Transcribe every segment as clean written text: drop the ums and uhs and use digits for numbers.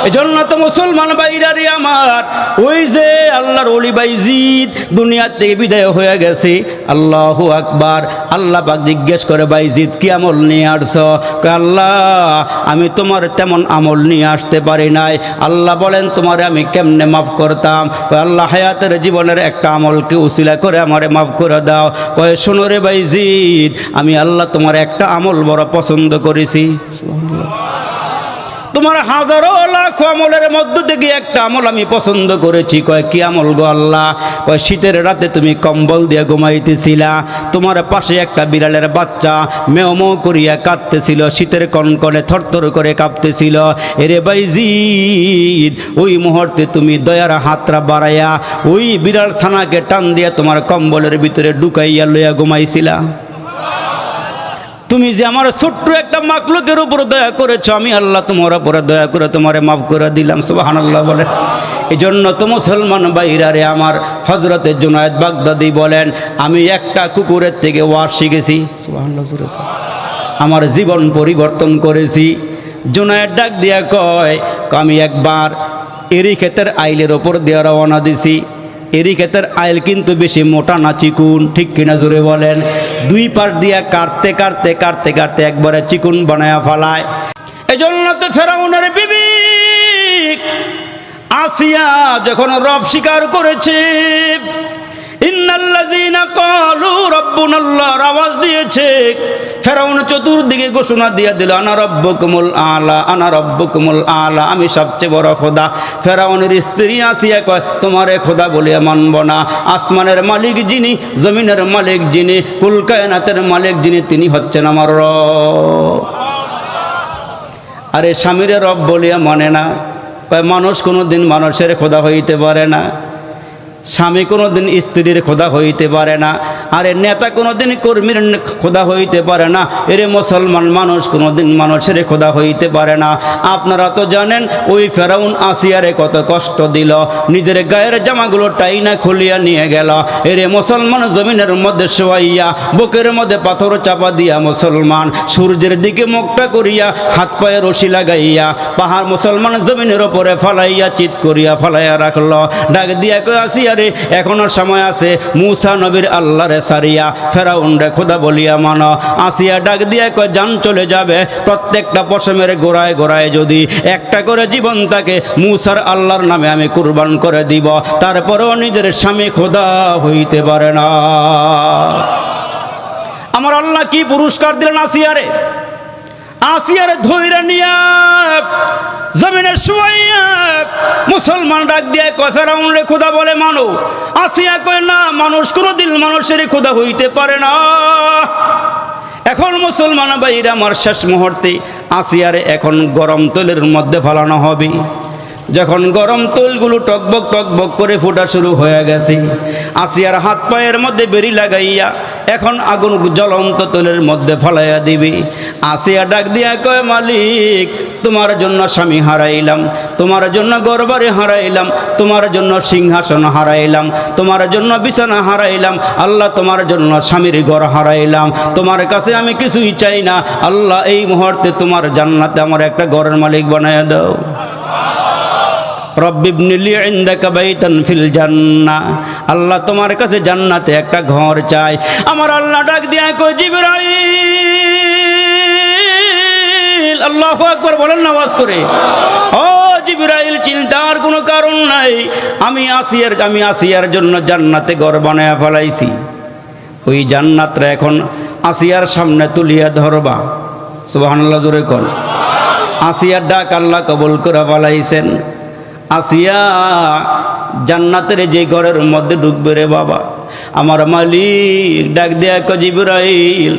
এজন্য তো মুসলমান ভাইরারে আমার, ওই যে আল্লাহর ওলি বাইজিদ দুনিয়া থেকে বিদায় হয়ে গেছে। আল্লাহু আকবার। আল্লাহ পাক জিজ্ঞেস করে, বাইজিদ কি আমল নিয়ে আসছো? কয় আল্লাহ আমি তোমার তেমন আমল নিয়ে আসতে পারি নাই। আল্লাহ বলেন তোমারে আমি কেমনে মাফ করতাম? কয় আল্লাহ হায়াতের জীবনের একটা আমলকে উসিলা করে আমারে মাফ করে দাও। কয় শোনো রে বাইজিদ, আমি আল্লাহ তোমার একটা আমল বড় পছন্দ করেছি। তোমার হাজারো লাখ আমলের মধ্য থেকে একটা আমল আমি পছন্দ করেছি। কয় কি আমল গো আল্লাহ? কয় শীতের রাতে তুমি কম্বল দিয়ে ঘুমাইতেছিলা, তোমার পাশে একটা বিড়ালের বাচ্চা মেও মেও করিয়া কাঁদতেছিল, শীতের কনকনে থরথর করে কাঁপতেছিল। এরে বাইজিদ, ওই মুহূর্তে তুমি দয়ার হাতটা বাড়াইয়া ওই বিড়াল ছানাকে টান দিয়া তোমার কম্বলের ভিতরে ঢুকাইয়া লইয়া ঘুমাইছিলা। তুমি যে আমার ছোট্ট একটা মাকলুকের উপর দয়া করেছো, আমি আল্লাহ তোমার উপরে দয়া করে তোমারে মাফ করে দিলাম। সুবহানাল্লাহ বলে। এই জন্য তো মুসলমান ভাইরারে আমার, হযরতে জুনায়েদ বাগদাদি বলেন, আমি একটা কুকুরের থেকে ওয়াজ শিখেছি, সুবহানাল্লাহ, আমার জীবন পরিবর্তন করেছি। জুনায়েদ ডাক দিয়া কয়, আমি একবার এরি ক্ষেতের আইলের ওপর দিয়ে রওনা দিছি। এরি ক্ষেতের আইল কিন্তু বেশি মোটা না চিকুন, ঠিক কিনা জোরে বলেন? দুই পাশ দিয়া কাটতে কাটতে কাটতে কাটতে একবারে চিকুন বানায়া ফালায়। এই জন্য তো ফেরাউনের বিবি আসিয়া যখন রব স্বীকার করেছে, ইন্নাল্লাযীনা ক্বালু রাব্বুনাল্লাহর আওয়াজ দিয়েছে, ফেরাউন চতুর্দিকে ঘোষণা দিয়ে দিল, আনা রাব্বুকুমুল আলা, আনা রাব্বুকুমুল আলা, আমি সবচেয়ে বড় খোদা। ফেরাউনের স্ত্রী আসিয়া কয়, তোমারে খোদা বলিয়া মানব না। আসমানের মালিক যিনি, জমিনের মালিক যিনি, কুল কায়নাতের মালিক যিনি, তিনি হচ্ছেন আমার রব। আরে স্বামীরে রব বলিয়া মানে না। কয় মানুষ কোনোদিন মানুষের খোদা হইতে পারে না, স্বামী কোনোদিন স্ত্রীর খোদা হইতে পারে না, আরে নেতা কোনোদিন কর্মীর খোদা হইতে পারে না। এরে মুসলমান, মানুষ কোনোদিন মানুষের খোদা হইতে পারে না। আপনারা তো জানেন ওই ফেরাউন আসিয়ারে কত কষ্ট দিল, নিজের গায়ের জামাগুলো টাইনা খুলিয়া নিয়ে গেল। এরে মুসলমান, জমিনের মধ্যে শোয়াইয়া বুকের মধ্যে পাথর চাপা দিয়া মুসলমান সূর্যের দিকে মুখটা করিয়া হাত পায়ে রশি লাগাইয়া পাহাড় মুসলমান জমিনের ওপরে ফালাইয়া চিৎ করিয়া ফালাইয়া রাখলো। ডাক দিয়া কই, আসিয়া রে এখনো সময় আছে, মূসা নবীর আল্লাহরে সারিয়া ফেরাউনরে খোদা বলিয়া মানো। আসিয়া ডাক দিয়া কয়, জান চলে যাবে, প্রত্যেকটা পশমের গোড়ায় গোড়ায় যদি একটা করে জীবন থাকে, মূসার আল্লাহর নামে আমি কুরবান করে দিব। তারপরেও নিজের স্বামী খোদা হইতে পারে না। আমার আল্লাহ কি পুরস্কার দিলেন আসিয়ারে? আসিয়ারে ধইরা নিয়া জমিনে শুয়াইয়া মুসলমান ডাক দিয়ে কয়, ফেরাউনরে খোদা বলে মানো? আসিয়া কয়, না, মানুষ কোনোদিন মানুষের খোদা হইতে পারে না। এখন মুসলমান ভাইরা আমার, শেষ মুহূর্তে আসিয়ারে এখন গরম তেলের মধ্যে ফালানো হবে। যখন গরম তেলগুলো টকবক টকবক করে ফোটা শুরু হয়ে গেছে, আসিয়ার হাত পায়ের মধ্যে বেরি লাগাইয়া এখন আগুন জ্বলন্ত তেলের মধ্যে ফলাইয়া দিবি। আসিয়া ডাক দিয়া কয়, মালিক, তোমার জন্য স্বামী হারাইলাম, তোমার জন্য ঘরবাড়ি হারাইলাম, তোমার জন্য সিংহাসন হারাইলাম, তোমার জন্য বিছানা হারাইলাম, আল্লাহ তোমার জন্য স্বামীর ঘর হারাইলাম। তোমার কাছে আমি কিছুই চাই না, আল্লাহ এই মুহূর্তে তোমার জান্নাতে আমার একটা ঘরের মালিক বানায়া দাও। রব্বিবনিলি ইনদাকা বাইতান ফিল জান্নাহ, আল্লাহ তোমার কাছে জান্নাতে একটা ঘর চাই। আমার আল্লাহ ডাক দিয়া কই, জিবরাইল, আল্লাহু আকবার বলেন না আওয়াজ করে। ও জিবরাইল, চিন্তার কোনো কারণ নাই, আমি আসিয়ার জন্য জান্নাতে ঘর বানায়া ফেলাইছি। ওই জান্নাতটা এখন আসিয়ার সামনে তুলিয়া ধরবা। সুবহানাল্লাহ জোরে কোন। আসিয়ার ডাক আল্লাহ কবুল করে ফেলাইছেন। আসিয়া জান্নাতের যে ঘরের মধ্যে ঢুকবে রে বাবা, আমার মালিক ডাক দেয়া কয়, জিবরাইল,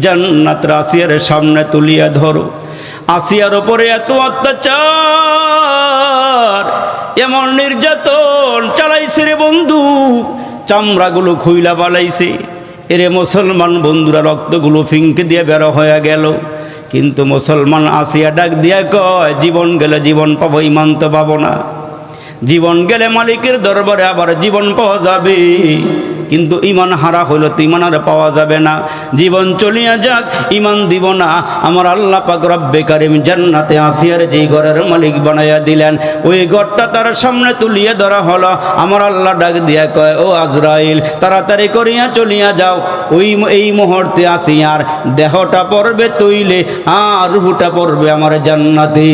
জান্নাতের আসিয়ার সামনে তুলিয়া ধরো। আসিয়ার ওপরে এত অত্যাচার, এমন নির্যাতন চালাইছে রে বন্ধু, চামড়াগুলো খুইলা পালাইছে। এরে মুসলমান বন্ধুরা, রক্তগুলো ফিঙ্কে দিয়ে বের হয়ে গেল। কিন্তু মুসলমান আসিয়া ডাক দিয়া কয়, জীবন গেলে জীবন পাবো, ইমান তো পাবো না। জীবন গেলে মালিকের দরবারে আবার জীবন পাওয়া যাবে, কিন্তু ইমান হারা হইল তো ইমান আর পাওয়া যাবে না। জীবন চলিয়া যাক, ইমান দিব না। আমার আল্লাহ পাক রব্বে কারিম জান্নাতে আসিয়ার যেই ঘরের মালিক বানাইয়া দিলেন, ওই ঘরটা তার সামনে তুলিয়ে ধরা হলো। আমার আল্লাহ ডাক দিয়া কয়, ও আজরাইল, তাড়াতাড়ি করিয়া চলিয়া যাও। এই মুহূর্তে আসিয়ার দেহটা পড়বে তৈলে, আর রুহুটা পড়বে আমার জান্নাতে।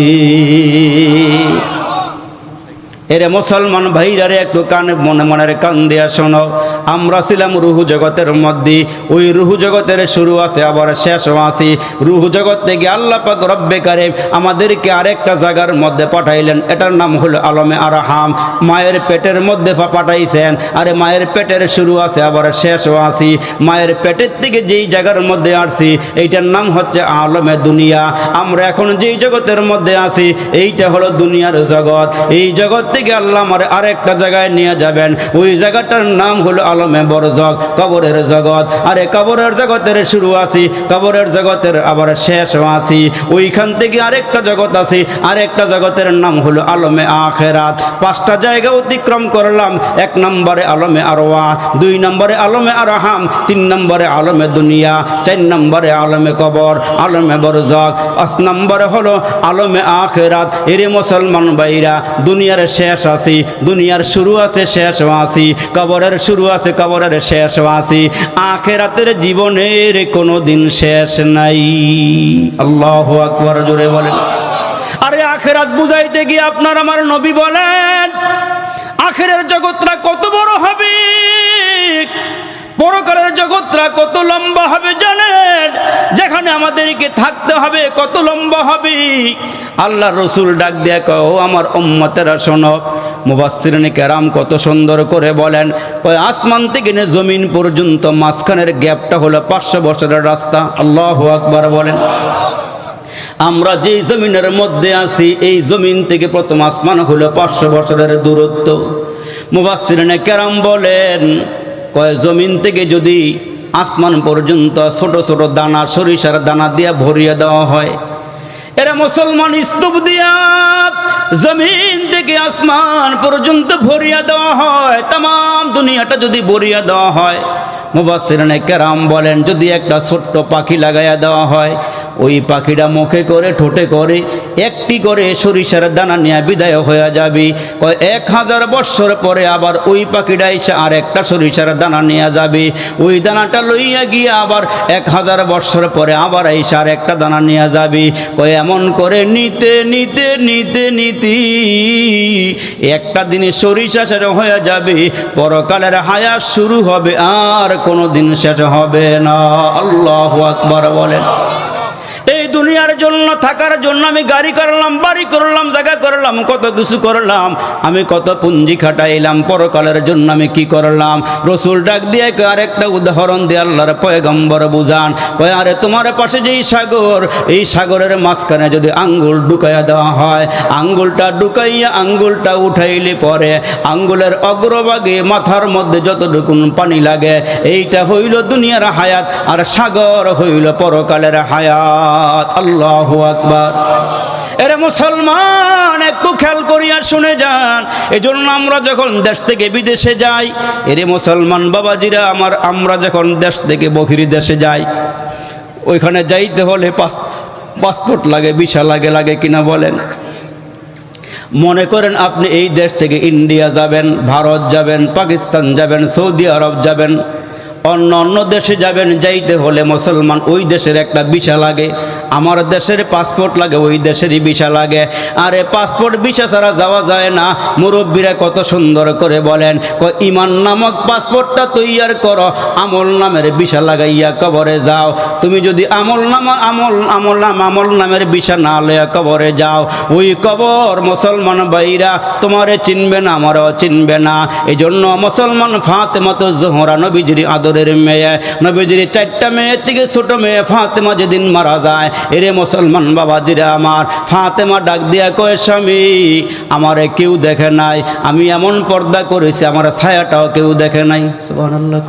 এরে মুসলমান ভাইরারে একটু কানে মনের কান দিয়া শোনো। আমরা ছিলাম রুহু জগতের মধ্যে, ওই রুহু জগতের শুরু আছে আবার শেষও আছে। রুহু জগৎ থেকে আল্লাহ পাক রব্বে কারিম আমাদেরকে আরেকটা জায়গার মধ্যে পাঠাইলেন, এটার নাম হলো আলমে আরহাম। মায়ের পেটের মধ্যে পাঠাইছেন। আরে মায়ের পেটের শুরু আছে আবার শেষও আছে। মায়ের পেটের থেকে যেই জায়গার মধ্যে আসছি এইটার নাম হচ্ছে আলমে দুনিয়া। আমরা এখন যেই জগতের মধ্যে আছি এইটা হলো দুনিয়ার জগৎ। এই জগৎ থেকে আল্লাহ আমার আরেকটা জায়গায় নিয়ে যাবেন, ওই জায়গাটার নাম হলো আলমে বরজখ, কবরের জগৎ। আরে কবরের জগতের শুরু আছি, কবরের জগতের আবার শেষও আছি। ওইখান থেকে আরেকটা জগৎ আছে, আরেকটা জগতের নাম হলো আলমে আখেরাত। 5টা জায়গা অতিক্রম করলাম। 1 নম্বরে আলমে আরওয়াহ, 2 নম্বরে আলমে আরহাম, 3 নম্বরে আলমে দুনিয়া, 4 নম্বরে আলমে কবর, আলমে বরজখ, 5 নম্বরে হলো আলমে আখেরাত। এরে মুসলমান ভাইরা, দুনিয়ার শেষ আছি, দুনিয়ার শুরু আছে শেষও আছি, কবরের শুরু আছে কবরের শেষও আছি। আখেরাতের জীবনের কোনো দিন শেষ নাই। আল্লাহু আকবার, জোরে বলেন। আরে আখেরাত বুঝাইতে গিয়ে আপনার আমার নবী বলেন, আখেরের জগৎটা কত বড় হবে, পরকালের জগৎটা কত লম্বা হবে জানেন? যেখানে আমাদেরকে থাকতে হবে কত লম্বা হবে। আল্লাহ রসুল ডাক দিয়া কয়, ও আমার উম্মতেরা শোনো। মুফাসসিরিনে কেরাম কত সুন্দর করে বলেন, কয় আসমান থেকে নিয়ে জমিন পর্যন্ত মাঝখানের গ্যাপটা হলো 500 বছরের রাস্তা। আল্লাহু আকবার বলেন। আমরা যেই জমিনের মধ্যে আছি এই জমিন থেকে প্রথম আসমান হলো 500 বছরের দূরত্ব। মুফাসসিরিনে কেরাম বলেন, কয় জমিন থেকে যদি আসমান পর্যন্ত ছোট ছোট দানা, সরিষার দানা দিয়া ভরিয়ে দেওয়া হয়, এরা মুসলমান স্তূপ দিয়া জমিন থেকে আসমান পর্যন্ত ভরিয়ে দেওয়া হয়, তাম দুনিয়াটা যদি ভরিয়ে দেওয়া হয়, মুফাসসিরিনে কেরাম বলেন যদি একটা ছোট্ট পাখি লাগাইয়া দেওয়া হয়, ওই পাখিটা মুখে করে ঠোঁটে করে একটি করে সরিষার দানা নিয়ে বিদায় হয়ে যাবে। 1000 বৎসর পরে আবার ওই পাখিটা এসে আর একটা সরিষার দানা নিয়ে যাবে। ওই দানাটা লইয়া গিয়ে আবার 1000 বৎসর পরে আবার এসে আর একটা দানা নিয়ে যাবে। এমন করে নিতে নিতে নিতে নিতে একটা দিনে সরিষা শেষ হয়ে যাবে, পরকালের হায়াত শুরু হবে, আর কোনো দিন শেষ হবে না। আল্লাহু আকবার বলেন। এই দুনিয়ার জন্য থাকার জন্য আমি গাড়ি করলাম, বাড়ি করলাম, জায়গা করলাম, কত কিছু করলাম, আমি কত পুঞ্জি খাটাইলাম। পরকালের জন্য আমি কি করলাম? রসুল ডাক দিয়ে আরেকটা উদাহরণ দিয়ে আল্লাহর পয়গম্বর বুঝান, কয় আরে তোমার পাশে যেই সাগর, এই সাগরের মাঝখানে যদি আঙ্গুল ঢুকাইয়া দেওয়া হয়, আঙ্গুলটা ঢুকাইয়া আঙ্গুলটা উঠাইলে পরে আঙ্গুলের অগ্রভাগে মাথার মধ্যে যতটুকু পানি লাগে, এইটা হইল দুনিয়ার হায়াত, আর সাগর হইল পরকালের হায়াত। আল্লাহু আকবার। এরে মুসলমান একটু খেয়াল করিয়া শুনে যান। এজন্য আমরা যখন দেশ থেকে বিদেশে যাই, এরে মুসলমান বাবাজিরা আমার, আমরা যখন দেশ থেকে বহির দেশে যাই, ওইখানে যাইতে হলে পাসপোর্ট লাগে, ভিসা লাগে, লাগে কিনা বলেন? মনে করেন আপনি এই দেশ থেকে ইন্ডিয়া যাবেন, ভারত যাবেন, পাকিস্তান যাবেন, সৌদি আরব যাবেন, অন্য অন্য দেশে যাবেন, যাইতে হলে মুসলমান ওই দেশের একটা ভিসা লাগে। আমার দেশের পাসপোর্ট লাগে, ওই দেশেরই ভিসা লাগে। আরে পাসপোর্ট ভিসা ছাড়া যাওয়া যায় না। মুরব্বীরা কত সুন্দর করে বলেন, ইমান নামক পাসপোর্টটা তৈয়ার করো, আমল নামের ভিসা লাগাইয়া কবরে যাও। তুমি যদি আমল নামের ভিসা না লইয়া কবরে যাও, ওই কবর মুসলমান ভাইরা তোমারে চিনবে না, আমারও চিনবে না। এই জন্য মুসলমান ফাতেমা তো জোহরা নবীজির আদরের মেয়ে, নবীজির 4টা মেয়ের থেকে ছোট মেয়ে ফাতেমা যেদিন মারা যায়, এরে মুসলমান বাবাজিরা আমার, ফাতেমা ডাক দিয়া কয়, স্বামী আমারে কেউ দেখে নাই, আমি এমন পর্দা করেছি আমার ছায়াটাও কেউ দেখে নাই। সুবহানাল্লাহ।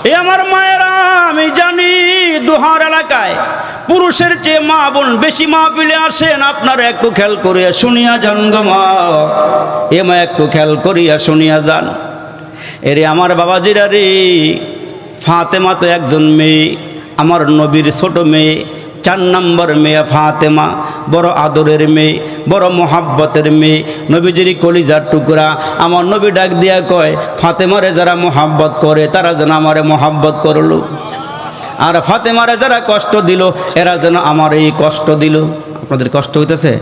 এ আমার মায়েরা, আমি জানি দোহার এলাকায় পুরুষের চেয়ে মা বোন বেশি মাহফিলে আসেন। আপনারা একটু খেয়াল করিয়া শুনিয়া যান গো মা, এ মা একটু খেয়াল করিয়া শুনিয়া যান। এরে আমার বাবাজিরা রে, ফাতেমা তো একজন মেয়ে, আমার নবীর ছোট মেয়ে, 4 নম্বর মেয়ে ফাতেমা, বড় আদরের মেয়ে, বড় মোহাব্বতের মেয়ে, নবীজির কলিজার টুকরা। আমার নবী ডাক দিয়া কয়, ফাতেমারে যারা মোহাব্বত করে তারা যেন আমারে মোহাব্বত করলো, আর ফাতেমারে যারা কষ্ট দিল এরা যেন আমার এই কষ্ট দিল। আপনাদের কষ্ট হইতেছে,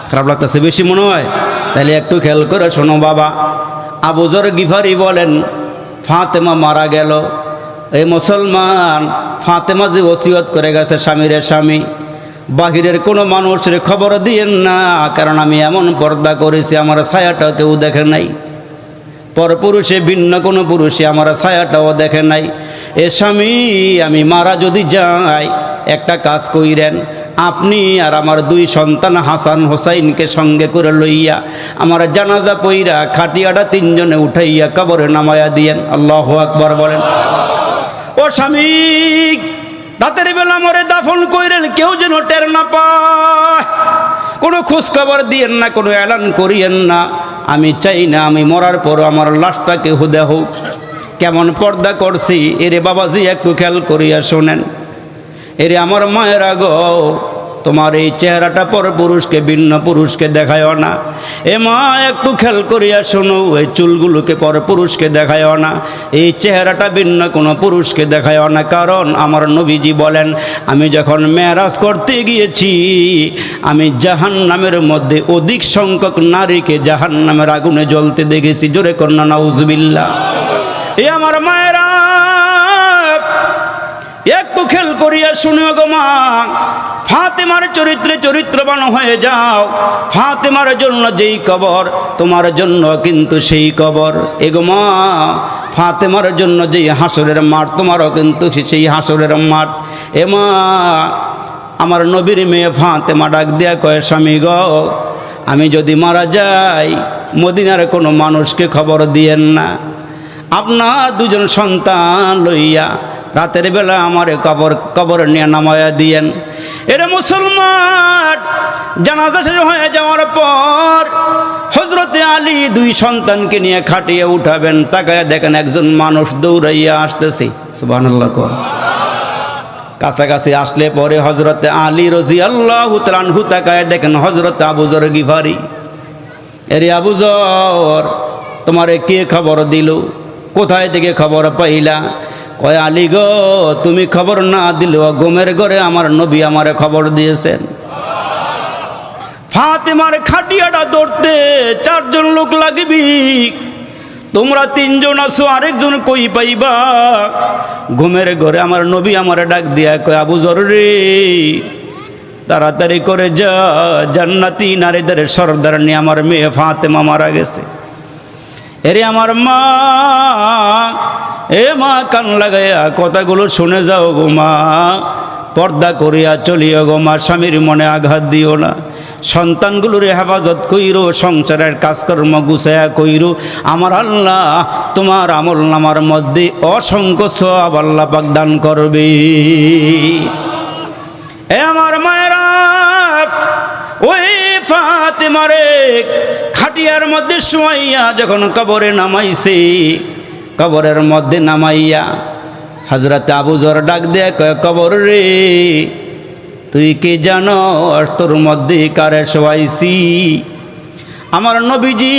খারাপ লাগতেছে বেশি মনে হয়? তাহলে একটু খেয়াল করে শোনো বাবা। আবু যর গিফারি বলেন, ফাতেমা মারা গেল, এই মুসলমান ফাতেমা যে ওসিয়ত করে গেছে স্বামীর স্বামী, বাহিরের কোনো মানুষের খবর দিয়েন না, কারণ আমি এমন পর্দা করেছি আমার ছায়াটাও কেউ দেখে নাই, পরপুরুষে ভিন্ন কোনো পুরুষে আমার ছায়াটাও দেখে নাই। এ স্বামী, আমি মারা যদি যাই একটা কাজ কইরেন, আপনি আর আমার 2 সন্তান হাসান হোসাইনকে সঙ্গে করে লইয়া আমার জানাজা পইরা খাটিয়াটা 3 জনে উঠাইয়া কবরে নামায়া দিয়েন। আল্লাহু আকবার বলেন। ও স্বামী, রাতের বেলা মরে দাফন কইরেন, কেউ যেন টের না পায়, কোনো খোঁজ খবর দিয়েন না, কোনো এলান করিয়েন না। আমি চাই না আমি মরার পর আমার লাশটাকে হুদা হোক। কেমন পর্দা করছি এরে বাবাজি একটু খেয়াল করিয়া শোনেন। এরে আমার মায়েরা গো, তোমার এই চেহারাটা পর পুরুষকে ভিন্ন পুরুষকে দেখায়ও না। এ মা একটু খেয়াল করিয়া শোনো, এই চুলগুলোকে পর পুরুষকে দেখায়ও না, এই চেহারাটা ভিন্ন কোনো পুরুষকে দেখায়ও না। কারণ আমার নবীজি বলেন, আমি যখন মেরাজ করতে গিয়েছি আমি জাহান্নামের মধ্যে অধিক সংখ্যক নারীকে জাহান্নামের আগুনে জ্বলতে দেখেছি। জোরে কন্যা নাউজুবিল্লাহ। এ আমার মায়েরা একটু খেয়াল করিয়া শুনিও গো মা, ফাতেমার চরিত্রে চরিত্রবান হয়ে যাও। ফাতেমার জন্য যেই কবর তোমার জন্য কিন্তু সেই কবর। এগো মা, ফাতেমার জন্য যেই হাসরের মাঠ তোমারও কিন্তু সেই হাসরের মাঠ। এ মা, আমার নবীর মেয়ে ফাতেমা ডাক দিয়া কয়, স্বামী গো, আমি যদি মারা যাই মদিনার কোনো মানুষকে খবর দিয়েন না, আপনার 2 জন সন্তান লইয়া রাতের বেলা আমার কবর নিয়ে নামায়া দিয়েন। এরে মুসলমান, জানাজা শেষ হয়ে যাওয়ার পর হযরতে আলী 2 সন্তানকে নিয়ে খাটিয়ে উঠাবেন, তাকায়া দেখেন একজন মানুষ দৌড়াইয়া আসতেছে। সুবহানাল্লাহ। কাছাকাছি আসলে পরে হযরতে আলী রাদিয়াল্লাহু তাআলা আনহু তাকায়া দেখেন হযরতে আবু যর গিফারি। এরে আবু যর, তোমারে কে খবর দিল? কোথায় থেকে খবর পাইলা? কয়, আলী গো, তুমি খবর না দিলেও ঘুমের ঘরে আমার নবী আমারে খবর দিয়েছেন। ফাতেমার খাটিয়াটা ধরতে 4 জন লোক লাগবি, তোমরা 3 জন আছো, আরেকজন কই পাইবা? ঘুমের ঘরে আমার নবী আমারে ডাক দিয়া কয়, আবু যর রে, তাড়াতাড়ি করে যা, জান্নাতি নারীদের সর্দার নিয়ে আমার মেয়ে ফাতেমা মারা গেছে। এরে আমার মা, এ মা, কান লাগাইয়া কথাগুলো শুনে যাও গো মা, পর্দা করিয়া চলিও গো মা, স্বামীর মনে আঘাত দিও না, সন্তানগুলোর হেফাজত কইরো, সংসারের কাজকর্ম গুছায়া কইরো। আমার আল্লাহ তোমার আমল নামার মধ্যে অসংখ্য সওয়াব আল্লাহ পাক দান করবে। এ আমার মায়েরা, ওই ফাতেমারে খাটিয়ার মধ্যে শুয়াইয়া যখন কবরে নামাইছে, কবরের মধ্যে নামাইয়া হযরত আবু যর ডাক দিয়ে কয়, কবর রে, তুই কি জানো তোর মধ্যে কারে শোয়াইছি? আমার নবীজি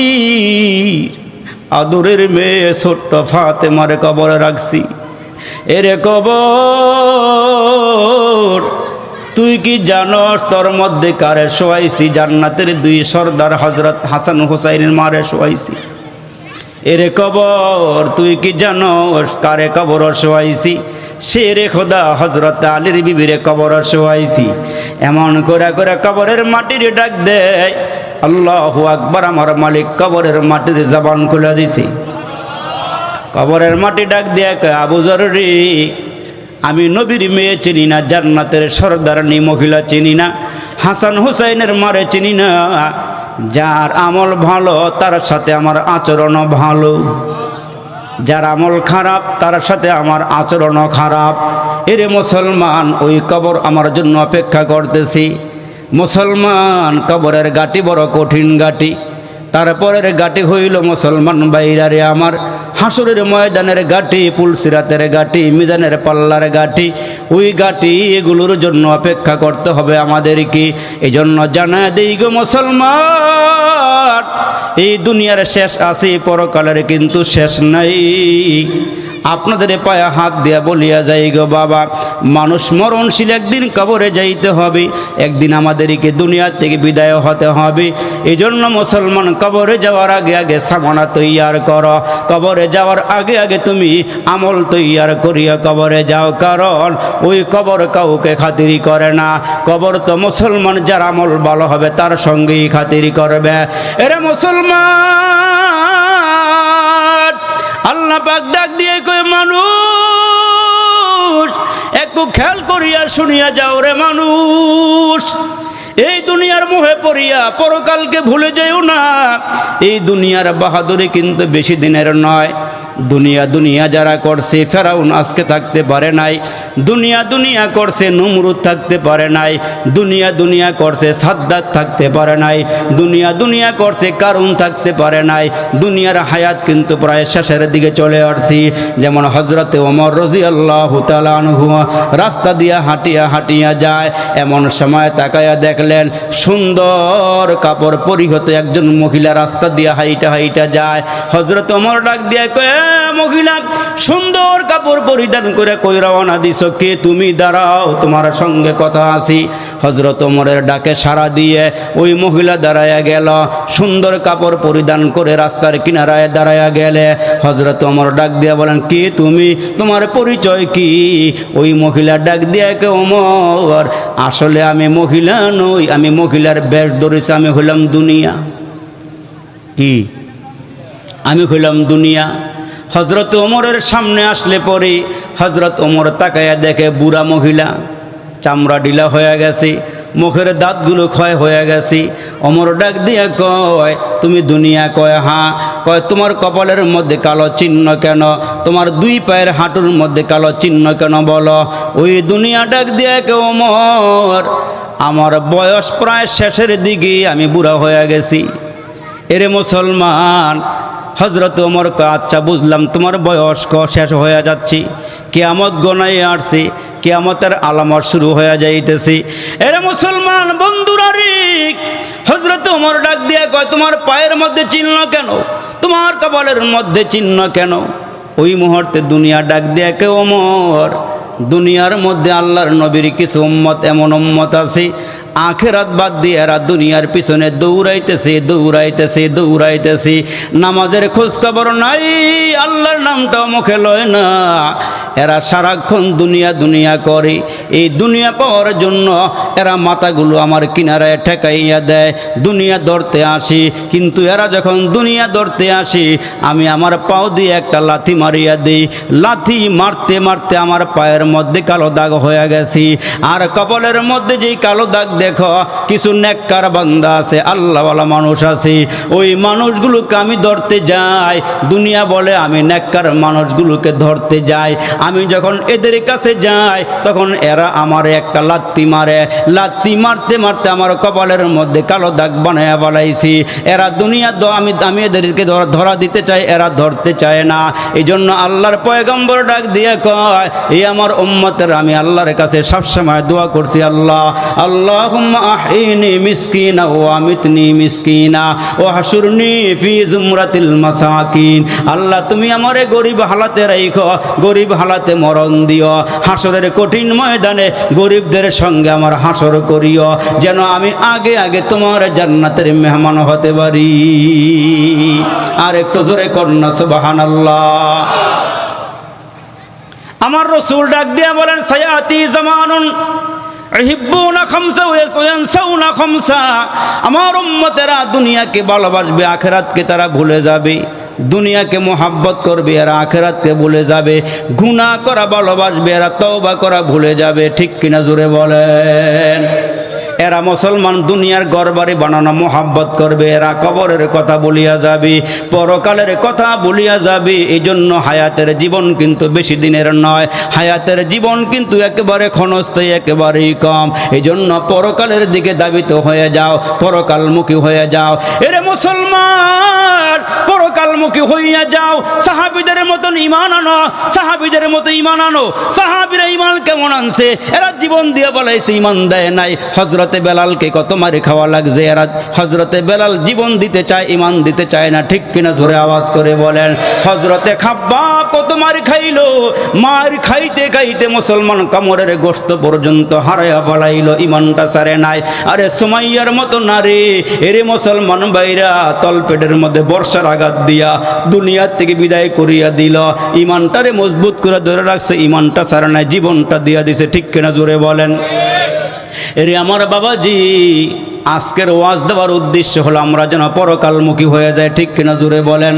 আদরের মেয়ে ছোট্ট ফাতেমারে কবরে রাখছি। এরে কবর, তুই কি জানোস তোর মধ্যে কারে শোয়াইছি? জান্নাতের 2 সর্দার হযরত হাসান হুসাইনের মারে শোয়াইছি। এরে কবর, তুই কি জানোস কারে কবর শোয়াইছি? সে রে খোদা হযরত আলীর বিবিরে কবর শোয়াইছি। এমন করে করে কবরের মাটির ডাক দেয়, আল্লাহু আকবার। আমার মালিক কবরের মাটির জবান খুলে দিছে। কবরের মাটি ডাক দিয়ে কয়, আবু যর রে, আমি নবীর মেয়ে চিনি না, জান্নাতের সর্দারনি মহিলা চিনি না, হাসান হুসাইনের মারে চিনি না। যার আমল ভালো তার সাথে আমার আচরণও ভালো, যার আমল খারাপ তার সাথে আমার আচরণও খারাপ। এরে মুসলমান, ওই কবর আমার জন্য অপেক্ষা করতেছি। মুসলমান, কবরের গাটি বড় কঠিন গাটি। তারপরের গাটি হইল মুসলমান ভাইরারে আমার হাসরের ময়দানের গাটি, পুলসিরাতের গাটি, মিজানের পাল্লার গাটি। ওই গাটি এগুলোর জন্য অপেক্ষা করতে হবে আমাদেরকে। এই জন্য জানা দেই গো মুসলমান, এই দুনিয়ার শেষ আছে, পরকালের কিন্তু শেষ নাই। আপনাদের পায়ে হাত দিয়া বলিয়া যাই গো বাবা, মানুষ মরণশীল, একদিন কবরে যাইতে হবে, একদিন আমাদেরকে দুনিয়া থেকে বিদায় হতে হবে। এই জন্য মুসলমান, কবরে যাওয়ার আগে আগে সামানা তৈয়ার করো, কবরে যাওয়ার আগে আগে তুমি আমল তৈয়ার করিয়া কবরে যাও। কারণ ওই কবর কাউকে খাতিরি করে না, কবর তো মুসলমান যার আমল ভালো হবে তার সঙ্গেই খাতিরি করবে। এরে মুসলমান, আল্লাহ পাক ডাক দিয়ে কই, মানুষ একটু খেয়াল করিয়া শুনিয়া যাও রে মানুষ, এই দুনিয়ার মোহে পড়িয়া পরকালকে ভুলে যাইও না। এই দুনিয়ার বাহাদুরি কিন্তু বেশি দিনের নয়। দুনিয়া দুনিয়া যারা করছে, ফেরাউন আজকে থাকতে পারে নাই। দুনিয়া দুনিয়া করছে, নমরুদ থাকতে পারে নাই। দুনিয়া দুনিয়া করছে, সাদ্দাত থাকতে পারে নাই। দুনিয়া দুনিয়া করছে, কারুন থাকতে পারে নাই। দুনিয়ার হায়াত কিন্তু প্রায় শেষের দিকে চলে আসছি। যেমন হজরতে ওমর রাদিয়াল্লাহু তাআলা আনহু রাস্তা দিয়া হাঁটিয়া হাঁটিয়া যায়, এমন সময় তাকায়া দেখলেন সুন্দর কাপড় পরিহিত একজন মহিলা রাস্তা দিয়া হাইটা হাইটা যায়। হজরত ওমর ডাক দিয়া কয়, মহিলা, সুন্দর কাপড় পরিধান করে কই রওনা দিছ, কে তুমি? দাঁড়াও, তোমার সঙ্গে কথা আছি। হজরত ওমরের ডাকে সাড়া দিয়ে ওই মহিলা দাঁড়ায়া গেল, সুন্দর কাপড় পরিধান করে রাস্তার কিনারায় দাঁড়ায়া গেলে হজরত ওমর ডাক দিয়া বলেন, কে তুমি? তোমার পরিচয় কি? ওই মহিলা ডাক দিয়া কে, ওমর, আসলে আমি মহিলা নই, আমি মহিলার বেশ ধরেছি, আমি হইলাম দুনিয়া। কি? আমি হইলাম দুনিয়া। হজরত ওমরের সামনে আসলে পরে হজরত ওমর তাকায়া দেখে বুড়া মহিলা, চামড়া ঢিলা হয়ে গেছে, মুখের দাঁতগুলো ক্ষয় হয়ে গেছে। ওমর ডাক দিয়া কয়, তুমি দুনিয়া? কয় হ্যাঁ। কয়, তোমার কপালের মধ্যে কালো চিহ্ন কেন? তোমার দুই পায়ের হাঁটুর মধ্যে কালো চিহ্ন কেন বলো? ওই দুনিয়া ডাক দিয়া কে, ওমর, আমার বয়স প্রায় শেষের দিকে, আমি বুড়া হয়ে গেছি। এরে মুসলমান, হজরত ওমর কয়, আচ্ছা বুঝলাম, তোমার বয়স শেষ হয়ে যাচ্ছি, কিয়ামত গনাই আসছি, কিয়ামতের আলামত শুরু হয়ে যাইতেছি। এরে মুসলমান বন্ধুরা রে, হজরত ওমর ডাক দিয়া কয়, তোমার পায়ের মধ্যে চিহ্ন কেন? তোমার কপালের মধ্যে চিহ্ন কেন? ওই মুহূর্তে দুনিয়া ডাক দিয়া কে, ওমর, দুনিয়ার মধ্যে আল্লাহর নবীর কিছু উম্মত, এমন উম্মত আছে আখেরাত বাদ দিয়ে এরা দুনিয়ার পিছনে দৌড়াইতেছে দৌড়াইতেছে দৌড়াইতেছে, নামাজের খোঁজ খবর নাই, আল্লাহর নামটাও মুখে লয় না। এরা সারাক্ষণ দুনিয়া দুনিয়া করে। এই দুনিয়া পাওয়ার জন্য এরা মাথাগুলো আমার কিনারায় ঠেকাইয়া দেয়, দুনিয়া ধরতে আসি। কিন্তু এরা যখন দুনিয়া ধরতে আসি, আমি আমার পাও দিয়ে একটা লাথি মারিয়া দিই। লাথি মারতে মারতে আমার পায়ের মধ্যে কালো দাগ হয়ে গেছি। আর কপালের মধ্যে যেই কালো দাগ দেখো, কিছু নেককার বান্দা আছে, আল্লাহওয়ালা মানুষ আছে, ওই মানুষগুলোকে আমি ধরতে যাই। দুনিয়া বলে আমি নেককার মানুষগুলোকে ধরতে যাই। আমি যখন এদের কাছে যাই, তখন এরা আমার একটা লাত্তি মারে। লাত্তি মারতে মারতে আমার কপালের মধ্যে কালো দাগ বানায়া বলাইছি। এরা দুনিয়া আমি এদেরকে ধরা দিতে চাই, এরা ধরতে চায় না। এই জন্য আল্লাহর পয়গম্বর ডাক দিয়ে কয়, এই আমার উম্মতের আমি আল্লাহর কাছে সবসময় দোয়া করছি, আল্লাহ আল্লাহুম্মা আহইনি মিসকিনা ওয়া আমিতনি মিসকিনা ওয়া হাশুরনি ফি জুমরাতিল মাসাকিন। আল্লাহ তুমি আমারে গরিব হালাতে রাখো, গরিব হালাতে মরণ দিও, হাসরের কঠিন ময়দানে গরিবদের সঙ্গে আমার হাসর করিও, যেন আমি আগে আগে তোমার জান্নাতের মেহমান হতে পারি। আর একটু জোরে কন্যা সুবহানাল্লাহ। আমার রাসূল ডাক দিয়া বলেন, সায়াতি জামানুন ইহিব্বুনা খামসা ওয়া ইয়ানসাউনা খামসা। আমার উম্মতেরা দুনিয়াকে ভালোবাসবে, আখিরাতকে তারা ভুলে যাবে। দুনিয়াকে মোহাব্বত করবে, এরা আখিরাতকে ভুলে যাবে। গুনাহ করা ভালোবাসবে, এরা তওবা করা ভুলে যাবে। ঠিক কিনা জোরে বলেন। এরা মুসলমান দুনিয়ার ঘরবাড়ি বানানো মোহাব্বত করবে, এরা কবরের কথা বলিয়া যাবে, পরকালের কথা বলিয়া যাবে। এই জন্য হায়াতের জীবন কিন্তু বেশি দিনের নয়, হায়াতের জীবন কিন্তু একেবারে ক্ষণস্থায়ী, একেবারেই কম। এই জন্য পরকালের দিকে দাবিত হয়ে যাও, পরকালমুখী হয়ে যাও। এরে মুসলমান, পরকালমুখী হইয়া যাও। সাহাবীদের মতন ঈমান আনো, সাহাবীদের মতো ঈমান আনো। সাহাবীরা ঈমান কেমন আনছে? এরা জীবন দিয়ে বলাইছে, ঈমান দেয় নাই। হযরতে বেলালকে কত মারি খাওয়া লাগছে, এরা হযরতে বেলাল জীবন দিতে চায়, ঈমান দিতে চায় না। ঠিক কিনা? জোরে আওয়াজ করে বলেন। হযরতে খাব্বাব কত মার খাইলো, মার খাইতে খাইতে মুসলমান কামরের গোশত পর্যন্ত হারায়া ফেলাইলো, ঈমানটা ছাড়ে নাই। আরে সুমাইয়ার মতো নারী, এরে মুসলমান ভাইরা তলপেটের মধ্যে বর্ষার আঘাত দিয়া দুনিয়ার থেকে বিদায় করিয়া দিল, ঈমানটারে মজবুত করে ধরে রাখছে, ঈমানটা ছাড়ে নাই, জীবনটা দিয়া দিছে। ঠিক কিনা? জোরে বলেন। এরে আমার বাবাজি, আজকের ওয়াজ দেওয়ার উদ্দেশ্য হলো আমরা যেন পরকালমুখী হয়ে যাই। ঠিক কিনা? জোরে বলেন।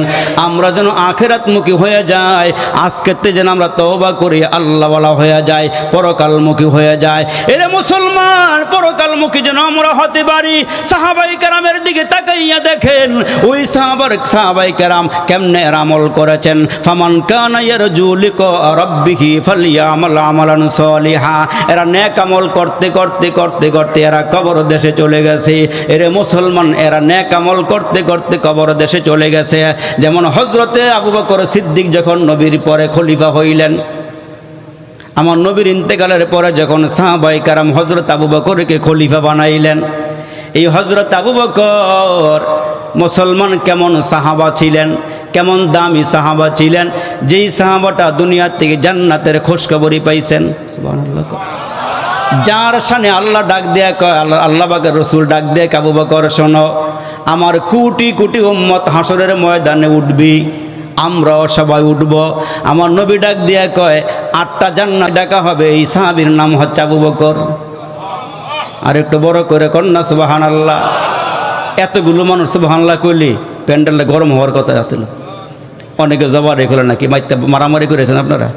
আমরা যেন আখিরাতমুখী হয়ে যাই। আজকেরতে যেন আমরা তওবা করি, আল্লাহওয়ালা হয়ে যাই, পরকালমুখী হয়ে যায়। এরে মুসলমান, পরকালমুখী যেন আমরা হতে পারি। সাহাবায়ে কেরামের দিকে তাকাইয়া দেখেন, ওই সাহাবায়ে কেরাম কেমনে আমল করেছেন। ফামান কানা ইয়ারজু লিকা রাব্বিহি ফালইয়ামাল আমালান সালিহা। এরা নেক আমল করতে করতে করতে করতে এরা কবর দেশে চলে গেছে। এরে মুসলমান, এরা নেক আমল করতে করতে কবর দেশে চলে গেছে। যেমন হযরতে আবু বকর সিদ্দিক যখন নবীর পরে খলিফা হইলেন, আমার নবীর ইন্তেকালের পরে যখন সাহাবায়ে কেরাম হযরত আবু বকরকে খলিফা বানাইলেন, এই হযরত আবু বকর মুসলমান কেমন সাহাবা ছিলেন, কেমন দামি সাহাবা ছিলেন, যেই সাহাবাটা দুনিয়ার থেকে জান্নাতের খোঁজখবরই পাইছেন। সুবহানাল্লাহ। যার সামনে আল্লাহ ডাক দেয়া কয়, আল্লাহ পাকের রসুল ডাক দেয়, আবু বকর শোনো, আমার কোটি কোটি উম্মত হাসরের ময়দানে উঠবি, আমরাও সবাই উঠব। আমার নবী ডাক দেয়া কয়, 8টা জান্নাত ডাকা হবে, এই সাহাবীর নাম হচ্ছে আবু বকর। আর একটু বড় করে কন্যা সুবহানাল্লাহ। এতগুলো মানুষ সুবহানাল্লাহ কইলি প্যান্ডেলটা গরম হওয়ার কথা আছিল। অনেকে জবারে করলেন নাকি মারামারি করেছেন আপনারা,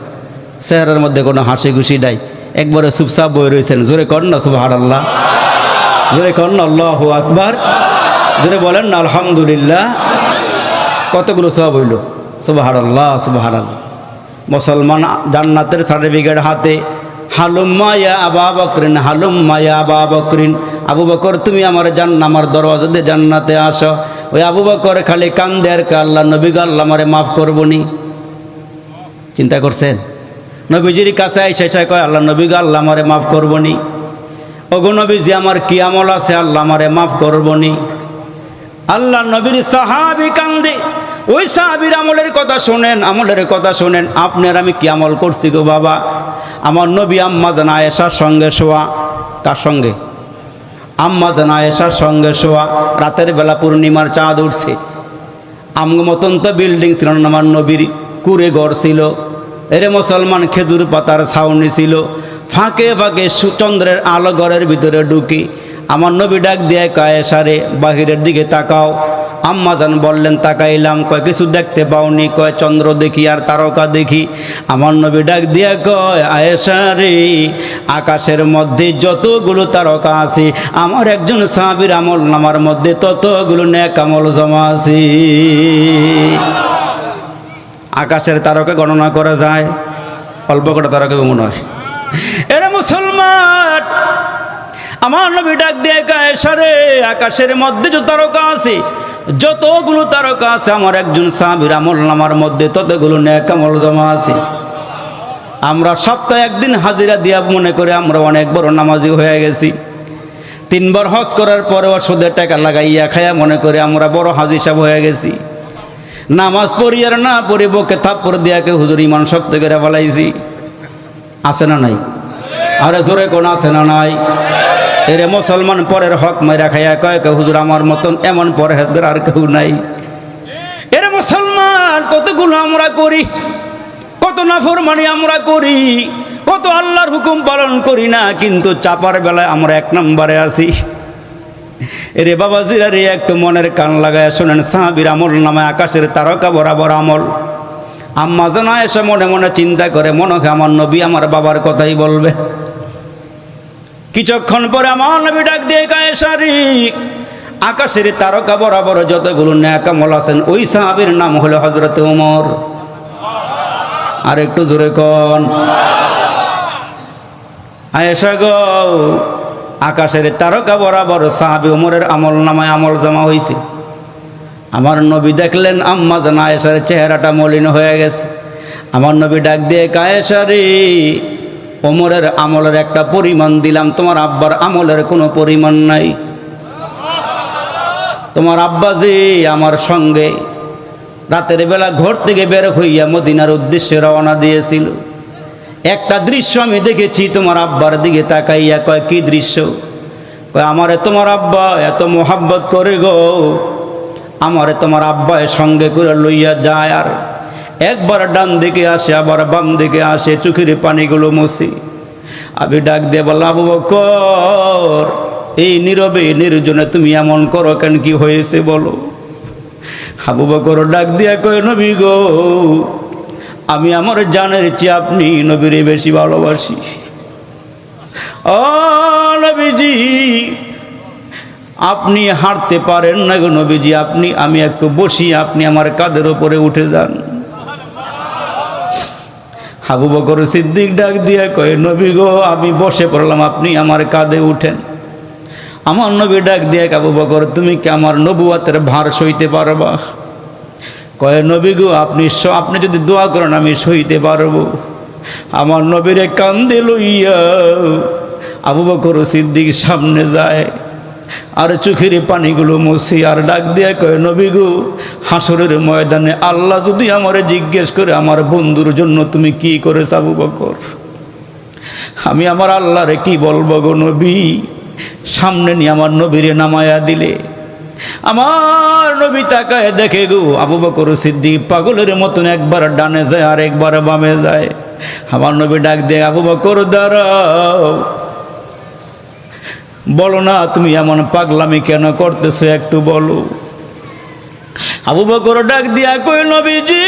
চেহারার মধ্যে কোনো হাসি খুশি নাই, একবারে চুপচাপ বই রয়েছেন। জোরে কর না সুবহানাল্লাহ, জোরে কর না আল্লাহু আকবার, জোরে বলেন না আলহামদুলিল্লাহ। কতগুলো সওয়াব হইল। সুবহানাল্লাহ, সুবহানাল্লাহ। মুসলমান জান্নাতের সার্টিফিকেট হাতে। হালুম্মা ইয়া আবু বকরিন, হালুম্মা ইয়া আবু বকরিন। আবু বকর তুমি আমার আমার দরওয়াজা দিয়ে জান্নাতে আসো। ওই আবু বকর খালি কান্দে আর আল্লাহ নবী গো, আল্লাহ আমারে মাফ করবনি। চিন্তা করছেন? নবীজির কাছে আইসা কয়, আল্লাহ নবী গো, আল্লাহ আমারে মাফ করবনি। ওগো নবীজি, আমার কি আমল আছে, আল্লাহ আমারে মাফ করবনি। আল্লাহ নবীর সাহাবী কান্দে। ওই সাহাবীর আমলের কথা শোনেন, আমলের কথা শোনেন। আপনার আমি কি আমল করছি গো বাবা? আমার নবী আম্মা জান আয়েশার সঙ্গে শোয়া। কার সঙ্গে? আম্মা জান আয়েশার সঙ্গে শোয়া। রাতের বেলা পূর্ণিমার চাঁদ উঠছে। আমগো মতন তো বিল্ডিং ছিল না, আমার নবীর কুড়ে ঘর ছিল। এরে মুসলমান খেজুর পাতার ছাউনি ছিল। ফাঁকে ফাঁকে চন্দ্রের আলো ঘরের ভিতরে ঢুকি। আমার নবী ডাক দিয়ে কয়, আয়েশারে বাহিরের দিকে তাকাও। আম্মা জান বললেন, তাকাইলাম। কয়, কিছু দেখতে পাওনি? কয়, চন্দ্র দেখি আর তারকা দেখি। আমার নবী ডাক দিয়া কয়, আয়েশারে আকাশের মধ্যে যতগুলো তারকা আছে, আমার একজন সাহাবীর আমল নামার মধ্যে ততগুলো নেক আমল জমা আছে। আকাশের তারকা গণনা করা যায়? অল্প কটা তারকা মনে হয়। এরা মুসলমান, আমার নবী ডাক দিয়ে কয়, আয়েশারে আকাশের মধ্যে যে তারকা আছে, যতগুলো তারকা আছে, আমার একজন সাহাবীর আমল নামার মধ্যে ততগুলো নেক আমল জমা আছে। আমরা সপ্তাহে একদিন হাজিরা দিয়া মনে করে আমরা অনেক বড় নামাজি হয়ে গেছি। 3 বার হজ করার পরেও সুদের টাকা লাগাইয়া খায়া মনে করে আমরা বড় হাজি সাহেব হয়ে গেছি। নামাজ পড়ি আর না পড়ি বকে থাপ্পড় দিয়াকে হুজুর ইমান শক্ত করে বলাইছি। আছে না নাই? আরে জোরে কোন আছে না নাই? এরে মুসলমান পরের হক মাইরা খাইয়া কয়, হুজুর আমার মতন এমন পরহেজগার আর কেউ নাই। এরে মুসলমান, কতগুলো আমরা করি, কত নাফরমানি আমরা করি, কত আল্লাহর হুকুম পালন করি না, কিন্তু চাপার বেলায় আমরা 1 নম্বরে আছি। এরে বাবাজিরা রে, একটু মনের কান লাগায় শোনেন, সাহাবীর আমল নামে আকাশের তারকা বরাবর আমল। আম্মা জান আয়েশা মনে মনে চিন্তা করে, মনে হয় আমার নবী আমার বাবার কথাই বলবে। কিছুক্ষণ পরে আমার নবী ডাক দিয়ে কয় সারি আকাশের তারকা বরাবর যতগুলো নেক আমল আছেন ওই সাহাবীর নাম হলো হযরত ওমর। আর একটু জোরে কোন আয়েশা গো, আকাশের তারকা বরাবর সাহাবী ওমরের আমল নামায় আমল জমা হয়েছে। আমার নবী দেখলেন আম্মা জান আয়েশার চেহারাটা মলিন হয়ে গেছে। আমার নবী ডাক দিয়ে আয়েশা রে, ওমরের আমলের একটা পরিমাণ দিলাম, তোমার আব্বার আমলের কোনো পরিমাণ নাই। তোমার আব্বা যে আমার সঙ্গে রাতের বেলা ঘর থেকে বের হইয়া মদিনার উদ্দেশ্যে রওনা দিয়েছিল, একটা দৃশ্য আমি দেখেছি তোমার আব্বার দিকে তাকাইয়া। কয় কি দৃশ্য? কয় আমারে তোমার আব্বা এত মোহাব্বত করে গো, আমারে তোমার আব্বা সঙ্গে করে লইয়া যায়, আর একবার ডান দিকে আসে আবার বাম দিকে আসে, চোখের পানিগুলো মুছি। আমি ডাক দিয়ে বললাম আবু বকর, এই নীরবে নির্জনে তুমি এমন করো কেন, কি হয়েছে বলো? আবু বকর ডাক দিয়া কয় নবী গো, আমি আমার জানের চেয়ে আপনি নবীরে বেশি ভালোবাসি। ও নবীজি, আপনি হাঁটতে পারেন না গো নবীজি, আমি একটু বসি, আপনি আমার কাঁধের উপরে উঠে যান। আবু বকর সিদ্দিক ডাক দিয়া কয় নবী গো, আমি বসে পড়লাম, আপনি আমার কাঁধে উঠেন। আমার নবী ডাক দিয়া আবু বকর, তুমি কি আমার নবুয়তের ভার সইতে পারবা? কয় নবী গো, আপনি যদি দোয়া করেন আমি সইতে পারবো। আমার নবীরে কান্দে লইয়া আবু বকর সিদ্দিক সামনে যায়, আর চোখের পানিগুলো মুছি, আর ডাক দিয়া কয় নবী গো, হাসরের ময়দানে আল্লাহ যদি আমারে জিজ্ঞেস করে আমার বন্ধুর জন্য তুমি কি করেছ আবু বকর, আমি আমার আল্লাহরে কি বলবো গো নবী? সামনে নিয়ে আমার নবীরে নামায়া দিলে আমার নবী তাকায় দেখে গো, আবু বকর সিদ্দিক পাগলের মতন একবার ডানে যায় আর একবার বামে যায়। আমার নবী ডাক দিয়ে আবু বকর দাঁড়াও, বলো না তুমি এমন পাগলামি কেন করতেছো, একটু বলো। আবু বকর ডাক দিয়া কই নবীজি,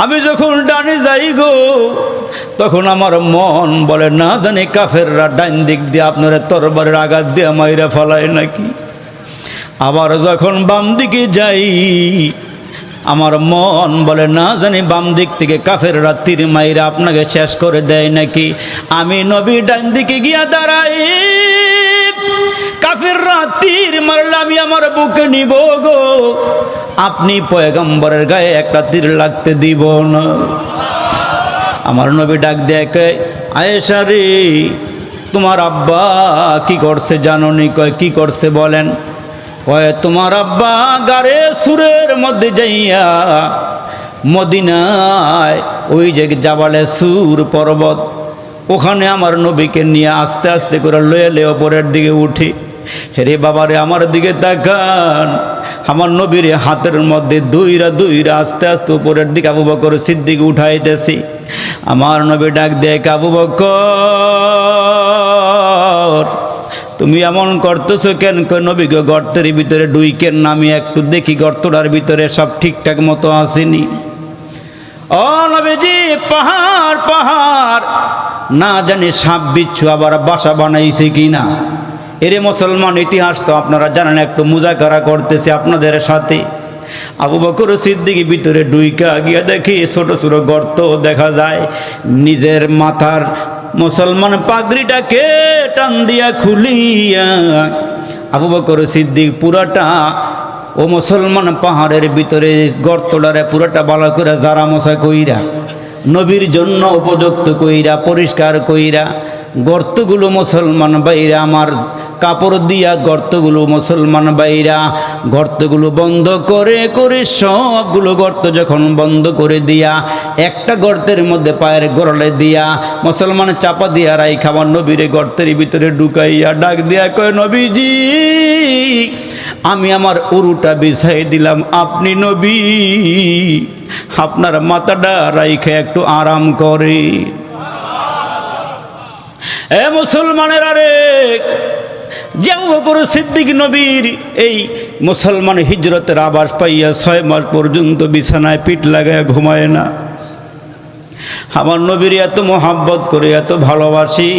আমি যখন ডানে যাই গো, তখন আমার মন বলে না জানি কাফেররা ডান দিক দিয়ে আপনারা তরবারের আঘাত দিয়ে মাইরা ফেলায় নাকি। আবার যখন বাম দিকে যাই, আমার মন বলে না জানি বাম দিক থেকে কাফেররা তীর মাইরা আপনাকে শেষ করে দেয় নাকি। আমি নবী ডান দিকে গিয়া দাঁড়াই, কাফেররা তীর মারলে আমি আমার বুকে নিব গো, আপনি পয়গম্বরের গায়ে একটা তীর লাগতে দিব না। আমার নবী ডাক দেখে আয়েশা রে, তোমার আব্বা কি করছে জানো নি? কয় কি করছে বলেন? কয় তোমার আব্বা গারে সুরের মধ্যে যাইয়া মদিনায় ওই যে জাবালে সুর পর্বত, ওখানে আমার নবীকে নিয়ে আস্তে আস্তে করে লয়ে ওপরের দিকে উঠি। হেরে বাবারে আমার দিকে তাকান, আমার নবীর হাতের মধ্যে দুইরা আস্তে আস্তে উপরের দিকে আবু বকর সিদ্দিক উঠাইতেছি। আমার নবী ডাক দেয় আবু বকর, তুমি এমন করতেছো কেন? নবী গো, গর্তের ভিতরে ডুইকেন না, আমি একটু দেখি গর্তটার ভিতরে সব ঠিকঠাক মতো আসেনি। ও নবীজি, পাহাড় না জানি সাপ বিচ্ছু আবার বাসা বানাইছে কিনা। এরে মুসলমান, ইতিহাস তো আপনারা জানেন, একটু মুজাকারা করতেছে আপনাদের সাথে। আবু বকর সিদ্দিক ভিতরে ডুইকা গিয়া দেখি ছোট ছোট গর্ত দেখা যায়। নিজের মাথার মুসলমান পাগড়িটাকে টান দিয়া খুলিয়া আবু বকর সিদ্দিক পুরাটা ও মুসলমান পাহাড়ের ভিতরে গর্তটারে পুরাটা ভালো করে জারা মশা কইরা, নবীর জন্য উপযুক্ত কইরা, পরিষ্কার কইরা গর্তগুলো মুসলমান বাইরা আমার কাপড় দিয়া গর্তগুলো মুসলমান বাইরা গর্তগুলো বন্ধ করে করে সবগুলো গর্ত যখন বন্ধ করে দিয়া একটা গর্তের মধ্যে পায়ের গোড়ালে দিয়া মুসলমান চাপা দিয়া রাই খাবার নবীরে গর্তের ভিতরে ঢুকাইয়া ডাক দিয়া কয় নবীজি, আমি আমার উরুটা বিছাই দিলাম, আপনি নবী আপনার মাথাটা রাইখে একটু আরাম করে। এ মুসলমানের আরে যে আবু বকর সিদ্দিক নবীর এই মুসলমান হিজরতের আবাস পাইয়া 6 মাস পর্যন্ত বিছানায় পিঠ লাগায় ঘুমায় না। আমার নবীর এত মোহাব্বত করে এত ভালোবাসি,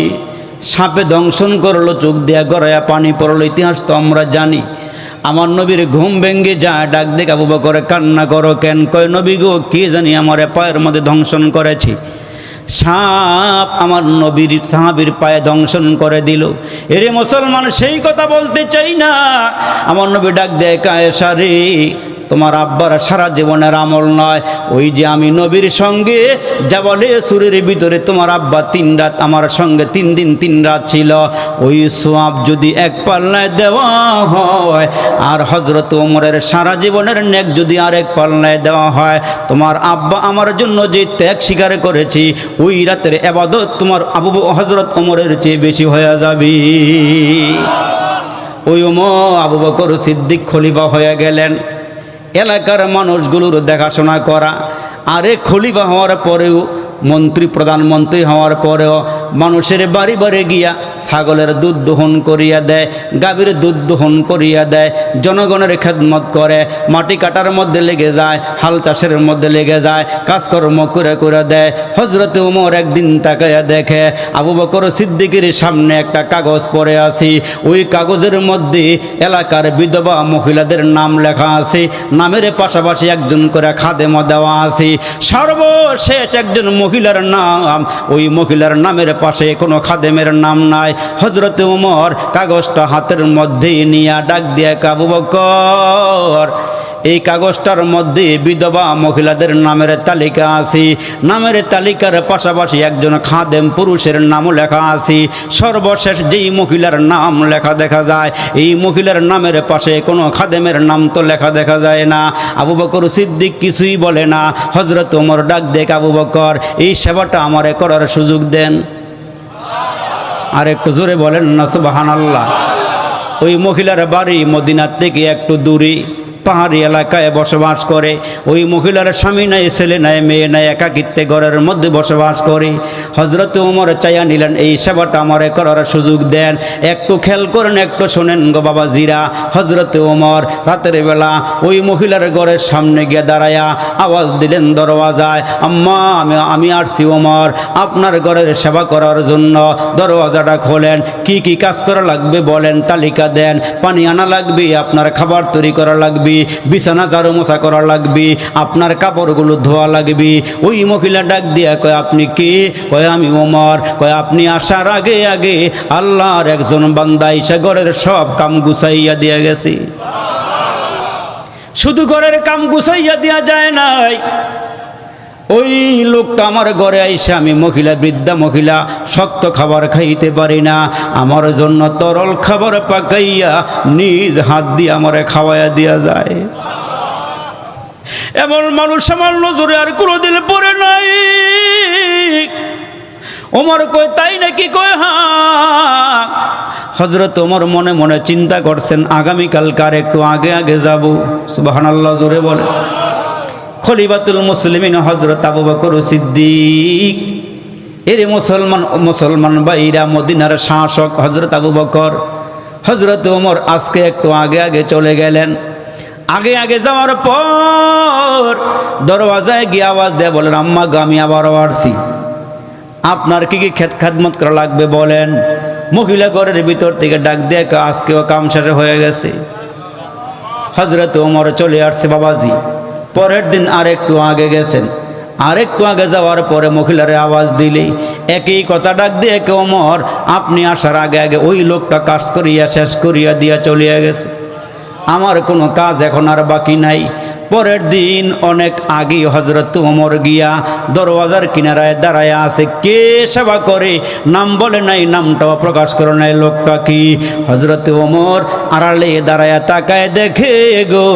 সাপে দংশন করলো, চোখ দিয়া গড়াইয়া পানি পড়লো, ইতিহাস তো আমরা জানি। আমার নবীর ঘুম ভেঙ্গে যায়, ডাক দেখে আবু বকর কান্না করো কেন? কয় নবী গো, কে জানি আমার পায়ের মধ্যে দংশন করেছি, সাপ আমার নবীর সাহাবীর পায়ে দংশন করে দিল। এরে মুসলমান, সেই কথা বলতে চাই না। আমার নবী ডাক দেয়, আয়েশা রে, তোমার আব্বার সারা জীবনের আমল নয়, ওই যে আমি নবীর সঙ্গে জাবালে সুরের ভিতরে তোমার আব্বা 3 রাত আমার সঙ্গে 3 দিন 3 রাত ছিল, ওই সোয়াব যদি এক পাল্লায় দেওয়া হয়, আর হযরত ওমরের সারা জীবনের নেক যদি আরেক পাল্লায় দেওয়া হয়, তোমার আব্বা আমার জন্য যে ত্যাগ স্বীকার করেছি, ওই রাতের ইবাদত তোমার হযরত ওমরের চেয়ে বেশি হয়ে যাবে। ওই আবু বকর সিদ্দিক খলিফা হয়ে গেলেন। এলাকার মানুষগুলোর দেখাশোনা করা, আরে খলিফা হওয়ার পরেও, মন্ত্রী প্রধানমন্ত্রী হওয়ার পরেও মানুষের বাড়ি বাড়ি গিয়া ছাগলের দুধ দহন করিয়া দেয়, গাভীর দুধ দহন করিয়া দেয়, জনগণের খেদমত করে, মাটি কাটার মধ্যে লেগে যায়, হাল চাষের মধ্যে লেগে যায়, কাজকর্ম করে করে দেয়। হযরতে ওমর একদিন তাকাইয়া দেখে আবু বকর সিদ্দিকের সামনে একটা কাগজ পড়ে আছে, ওই কাগজের মধ্যে এলাকার বিধবা মহিলাদের নাম লেখা আছে, নামের পাশাপাশি একজন করে খাদেমও দেওয়া আছে। সর্বশেষ একজন মহিলার নাম, ওই মহিলার নামের পাশে কোনো খাদেমের নাম নাই। হযরতে ওমর কাগজটা হাতের মধ্যে নিয়ে ডাক দিয়ে, আবু বকর, এই কাগজটার মধ্যে বিধবা মহিলাদের নামের তালিকা আছে, নামের তালিকার পাশাপাশি একজন খাদেম পুরুষের নামও লেখা আছে। সর্বশেষ যেই মহিলার নাম লেখা দেখা যায়, এই মহিলার নামের পাশে কোনো খাদেমের নাম তো লেখা দেখা যায় না। আবু বকর সিদ্দিক কিছুই বলে না। হযরত ওমর ডাক দেখ, আবু বকর, এই সেবাটা আমারে করার সুযোগ দেন। আর একটু জোরে বলেন না সুবহানাল্লাহ। ওই মহিলার বাড়ি মদিনার থেকে একটু দূরে, পাহাড়ি এলাকায় বসবাস করে। ওই মহিলার স্বামী নাই, ছেলে নাই, মেয়ে নাই, একাকিত্বে ঘরের মধ্যে বসবাস করে। হযরত ওমর চাইয়া নিলেন, এই সেবাটা আমারে করার সুযোগ দেন। একটু খেয়াল করেন, একটু শোনেন গো বাবা জিরা। হযরত ওমর রাতের বেলা ওই মহিলার ঘরের সামনে গিয়ে দাঁড়ায়া আওয়াজ দিলেন দরওয়াজায়, আম্মা, আমি আসছি ওমর, আপনার ঘরের সেবা করার জন্য। দরওয়াজাটা খোলেন, কি কি কাজ করা লাগবে বলেন, তালিকা দেন। পানি আনা লাগবে, আপনার খাবার তৈরি করা লাগবে, বিছানা ঝাড়ু মোছা করা লাগবে, আপনার কাপড়গুলো ধোয়া লাগবে। ওই মহিলা ডাক দিয়া কয়, আপনি কে? কয়, আমি ওমর। কয়, আপনি আসার আগে আগে আল্লাহর একজন বান্দা এসে ঘরের সব কাম গুছাইয়া দিয়া গেছে। শুধু ঘরের কাম গুছাইয়া দিয়া যায় নাই, ওই লোকটা আমার ঘরে আইসা, আমি মহিলা, বৃদ্ধা মহিলা, শক্ত খাবার খাইতে পারি না, আমার জন্য তরল খাবার পাকাইয়া নিজ হাত দিয়ে আমারে খাওয়াইয়া দিয়া যায়। এমন মানুষ আমার নজরে আর কোনোদিন পড়ে নাই। ওমর কয়, তাই নাকি? কয়, হ্যাঁ। হযরত ওমর মনে মনে চিন্তা করছেন, আগামীকালকার একটু আগে আগে যাব। সুবহানাল্লাহ, জোরে বলে। খলিফাতুল মুসলিমিন হযরত আবু বকর সিদ্দিক, এর মুসলমান ভাইরা, মদিনার শাসক হযরত আবু বকর। হযরত ওমর আজকে একটু আগে আগে চলে গেলেন। আগে আগে যাওয়ার পর দরওয়াজায় গিয়ে আওয়াজ দেয়, বলেন, আম্মা গো, আমি আবারও আসছি, আপনার কি কি খেদমত করা লাগবে বলেন। মহিলা ঘরের ভিতর থেকে ডাক দিয়ে, আজকেও কাম শেষ হয়ে গেছে। হযরত ওমর চলে আসছে বাবাজি। পরের দিন আরেকটু আগে গেছেন। আরেকটু আগে যাওয়ার পরে মহিলারে আওয়াজ দিলে একই কথা ডাক দিয়ে, ওমর, আপনি আসার আগে আগে ওই লোকটা কাজ করিয়া শেষ করিয়া দিয়া চলিয়া গেছে, আমার কোনো কাজ এখন আর বাকি নাই। পরের দিন অনেক আগে হযরত ওমর গিয়া দরওয়াজার কিনারায় দাঁড়ায়া আছে। কে সেবা করে নাম বলে নাই, নামটাও প্রকাশ করে নাই। লোকটা কি? হযরত ওমর আড়ালে দাঁড়ায়া তাকায় দেখে গো,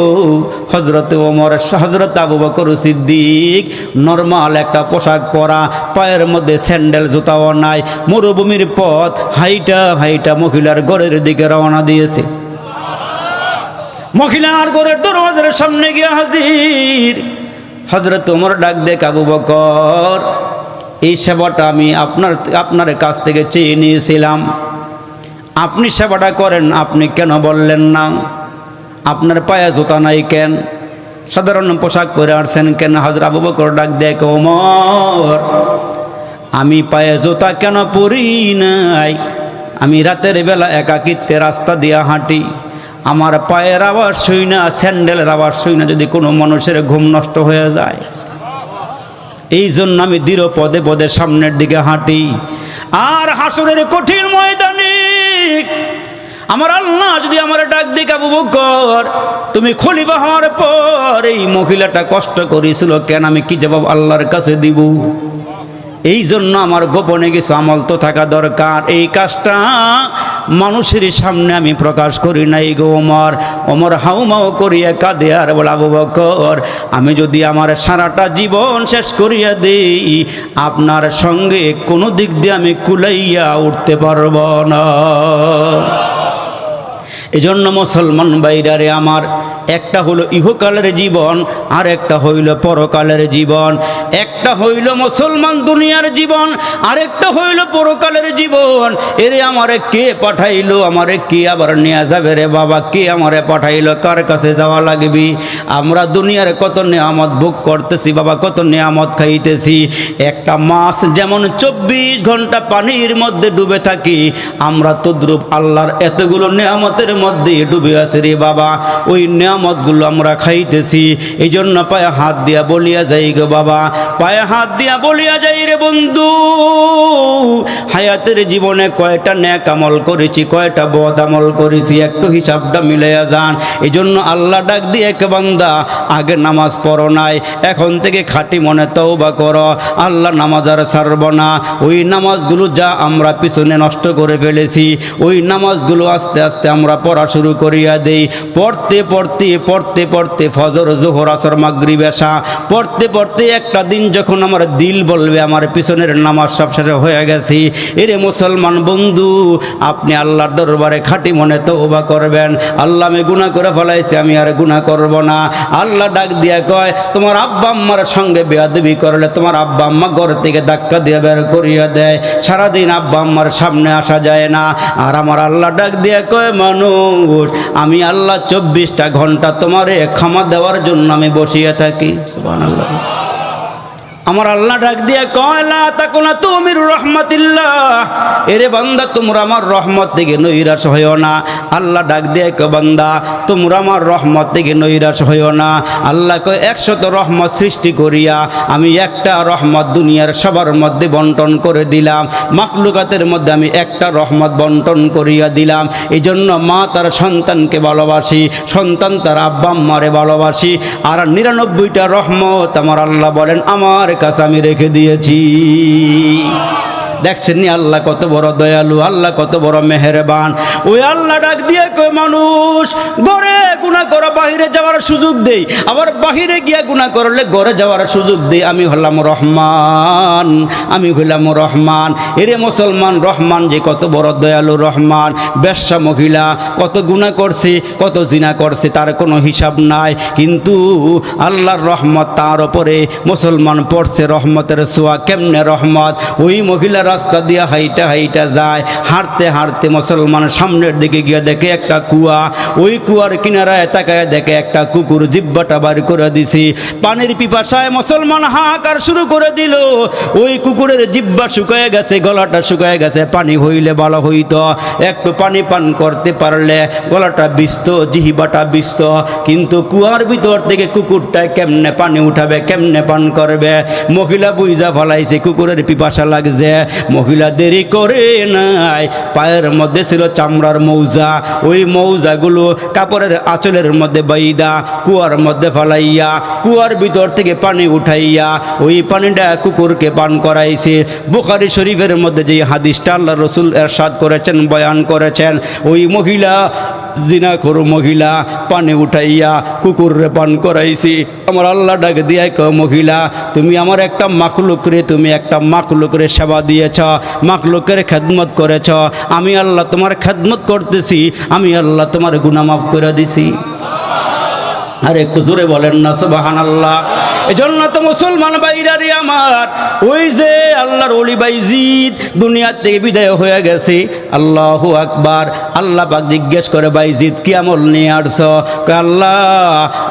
হযরত ওমর, হযরত আবু বকর সিদ্দিক নরমাল একটা পোশাক পরা, পায়ের মধ্যে স্যান্ডেল জুতাও নাই, মরুভূমির পথ হাইটা হাইটা মহিলার ঘরের দিকে রওনা দিয়েছে। মহিলার ঘরের দরওয়াজার সামনে গিয়ে হাজির। হযরত ওমর ডাক দেখ, আবু বকর, এই সেবাটা আমি আপনার কাছ থেকে চেয়ে নিয়েছিলাম, আপনি সেবাটা করেন, আপনি কেন বললেন না? আপনার পায়ে জুতা নাই কেন? সাধারণ পোশাক পরে আসছেন কেন? হযরত আবু বকর ডাক দেখ, ওমর, আমি পায়ে জুতা কেন পরি নাই? আমি রাতের বেলা একাকিত্বে রাস্তা দিয়া হাঁটি, আমার পায়ের আওয়াজ শুই না, স্যান্ডেলের আওয়াজ শুই না, যদি কোনো মানুষের ঘুম নষ্ট হয়ে যায়। এই জন্য আমি দৃঢ় পদে পদে সামনের দিকে হাঁটি। আর হাসরের কঠিন ময়দানে আমার আল্লাহ যদি আমার ডাক দিক, আবু বকর তুমি খলিফা হওয়ার পর এই মহিলাটা কষ্ট করেছিল কেন, আমি কি জবাব আল্লাহর কাছে দিব? এই জন্য আমার গোপনে কিছু আমল তো থাকা দরকার। এই কাজটা মানুষের সামনে আমি প্রকাশ করি নাই গো ওমর। ওমর হাউমাউ করিয়া কাঁদে আর বলে, আবু বকর আমি যদি আমার সারাটা জীবন শেষ করিয়া দেই, আপনার সঙ্গে কোনো দিক দিয়ে আমি কুলাইয়া উঠতে পারব না। এজন্য মুসলমান ভাইরারে আমার, একটা হলো ইহকালের জীবন, আর একটা হইল পরকালের জীবন। একটা হইল মুসলমান দুনিয়ার জীবন, আরেকটা হইল পরকালের জীবন। এরে আমারে কে পাঠাইলো, আমারে কে আবার নিয়ে যাবে রে বাবা? কে আমারে পাঠাইলো, কার কাছে যাওয়া লাগবে? আমরা দুনিয়ার কত নেয়ামত ভোগ করতেছি বাবা, কত নেয়ামত খাইতেছি। একটা মাছ যেমন 24 ঘন্টা পানির মধ্যে ডুবে থাকি, আমরা তদ্রূপ আল্লাহর এতগুলো নেয়ামতের মধ্যে ডুবে আছে রে বাবা। ওই নেয়ামতগুলো আমরা খাইতেছি। এই জন্য পায়ে হাত দিয়া বলিয়া যাই গো বাবা, পায়ে হাত দিয়া বলিয়া যাই রে বন্ধু, হায়াতের জীবনে কয়টা নেক আমল করেছি, কয়টা বদ আমল করেছি, একটু হিসাবটা মিলাইয়া যান। এই জন্য আল্লাহ ডাক দিয়ে, এক বান্দা আগে নামাজ পড়ো নাই, এখন থেকে খাঁটি মনে তওবা করো, আল্লাহ নামাজ আর ছাড়ব না। ওই নামাজগুলো যা আমরা পিছনে নষ্ট করে ফেলেছি, ওই নামাজগুলো আস্তে আস্তে আমরা পড়া শুরু করিয়া দেই। পড়তে পড়তে পড়তে পড়তে ফজর, জোহর, আসর, মাগরিব, এশা পড়তে পড়তে একটা দিন যখন আমার দিল বলবে আমার পিছনের নামাজ সব শেষ হয়ে গেছি, এরে মুসলমান বন্ধু আপনি আল্লাহর দরবারে খাঁটি মনে তওবা করবেন। আল্লাহ আমি গুনাহ করে ফেলাইছি, আমি আর গুনাহ করব না। আল্লাহ ডাক দিয়া কয়, তোমার আব্বা আম্মার সঙ্গে বেয়াদবি করলে তোমার আব্বা আম্মা ঘর থেকে ধাক্কা দিয়ে বের করিয়া দেয়, সারাদিন আব্বা আম্মার সামনে আসা যায় না। আর আমার আল্লাহ ডাক দিয়া কয়, মানুষ আমি আল্লাহ 24টা ঘন্টা তোমারে ক্ষমা দেওয়ার জন্য আমি বসিয়ে থাকি। সুবহানাল্লাহ। আমার আল্লাহ ডাক দিয়া কয়, লা তাকুনা তুমির রহমাতিল্লাহ, এরে বান্দা তোমরা আমার রহমত থেকে নৈরাশ হইও না। আল্লাহ ডাক দিয়া কয়, বান্দা তোমরা আমার রহমত থেকে নৈরাশ হইও না। আল্লাহ কয়, 100 রহমত সৃষ্টি করিয়া আমি একটা রহমত দুনিয়ার সবার মধ্যে বন্টন করে দিলাম, মাখলুকাতের মধ্যে আমি একটা রহমত বন্টন করিয়া দিলাম। এই জন্য মা তার সন্তানকে ভালোবাসি, সন্তান তার আব্বা আম্মারে ভালোবাসি। আর 99টা রহমত আমার আল্লাহ বলেন আমার কাছে আমি রেখে দিয়েছি। দেখছেন নি আল্লাহ কত বড় দয়ালু, আল্লাহ কত বড় মেহেরবান। ওই আল্লাহ ডাক দিয়ে কয়, মানুষ ঘরে গুনাহ করে বাহিরে যাওয়ার সুযোগ দেই, আবার বাহিরে গিয়া গুনাহ করলে ঘরে যাওয়ার সুযোগ দেই। আমি হলাম রহমান, আমি হইলাম রহমান। এরে মুসলমান, রহমান যে কত বড় দয়ালু রহমান। বেশ্যা মহিলা কত গুনাহ করছে, কত জিনা করছে, তার কোনো হিসাব নাই, কিন্তু আল্লাহর রহমত তার উপরে। মুসলমান পড়ছে রহমতের ছোঁয়া। কেমনে রহমত? ওই মহিলা রাস্তা দিয়ে হাইটা হাইটা যায়, হাঁটতে হাঁটতে মুসলমান সামনের দিকে গিয়ে দেখে একটা কুয়া। ওই কুয়ার কিনারায় তাকায় দেখে একটা কুকুর জিব্বাটা বার করে দিছি। পানির পিপাসায় মুসলমান হাহাকার শুরু করে দিল। ওই কুকুরের জিব্বা শুকায় গেছে, গলাটা শুকায় গেছে। পানি হইলে ভালো হইতো, একটু পানি পান করতে পারলে গলাটা বিস্ত, জিহিবাটা বিস্ত। কিন্তু কুয়ার ভিতর থেকে কুকুরটা কেমনে পানি উঠাবে, কেমনে পান করবে? মহিলা বুঝা ফলাইছে কুকুরের পিপাসা লাগছে। মহিলা দেরি করে নাই, পায়ের মধ্যে ছিল চামড়ার মৌজা। ওই মৌজাগুলো কাপড়ের আঁচলের মধ্যে বাইদা কুয়ার মধ্যে ফেলাইয়া কুয়ার ভিতর থেকে পানি উঠাইয়া ওই পানিটা কুকুরকে পান করাইছে। বুখারী শরীফের মধ্যে যে হাদিসটা আল্লাহ রসুল ইরশাদ করেছেন, বয়ান করেছেন, ওই মহিলা জিনাখোর মহিলা পানি উঠাইয়া কুকুররে পান করাইছি। আমার আল্লাহ ডাক দিয়া কয়, মহিলা তুমি আমার একটা মাখলুকরে, তুমি একটা মাখলুকরে সেবা দিয়েছ, মাখলুকের খেদমত করেছ। আমি আল্লাহ তোমার খেদমত করতেছি, আমি আল্লাহ তোমার গুনাহ মাফ করে দিছি। আরে একটু জোরে বলেন না সুবহানাল্লাহ। এজন্য তো মুসলমান ভাইরারে আমার, ওই যে আল্লাহর ওলি বাইজিদ দুনিয়া থেকে বিদায় হয়ে গেছে। আল্লাহু আকবার। আল্লাহ পাক জিজ্ঞেস করে, বাইজিদ কি আমল নিয়ে আসছো? কয় আল্লাহ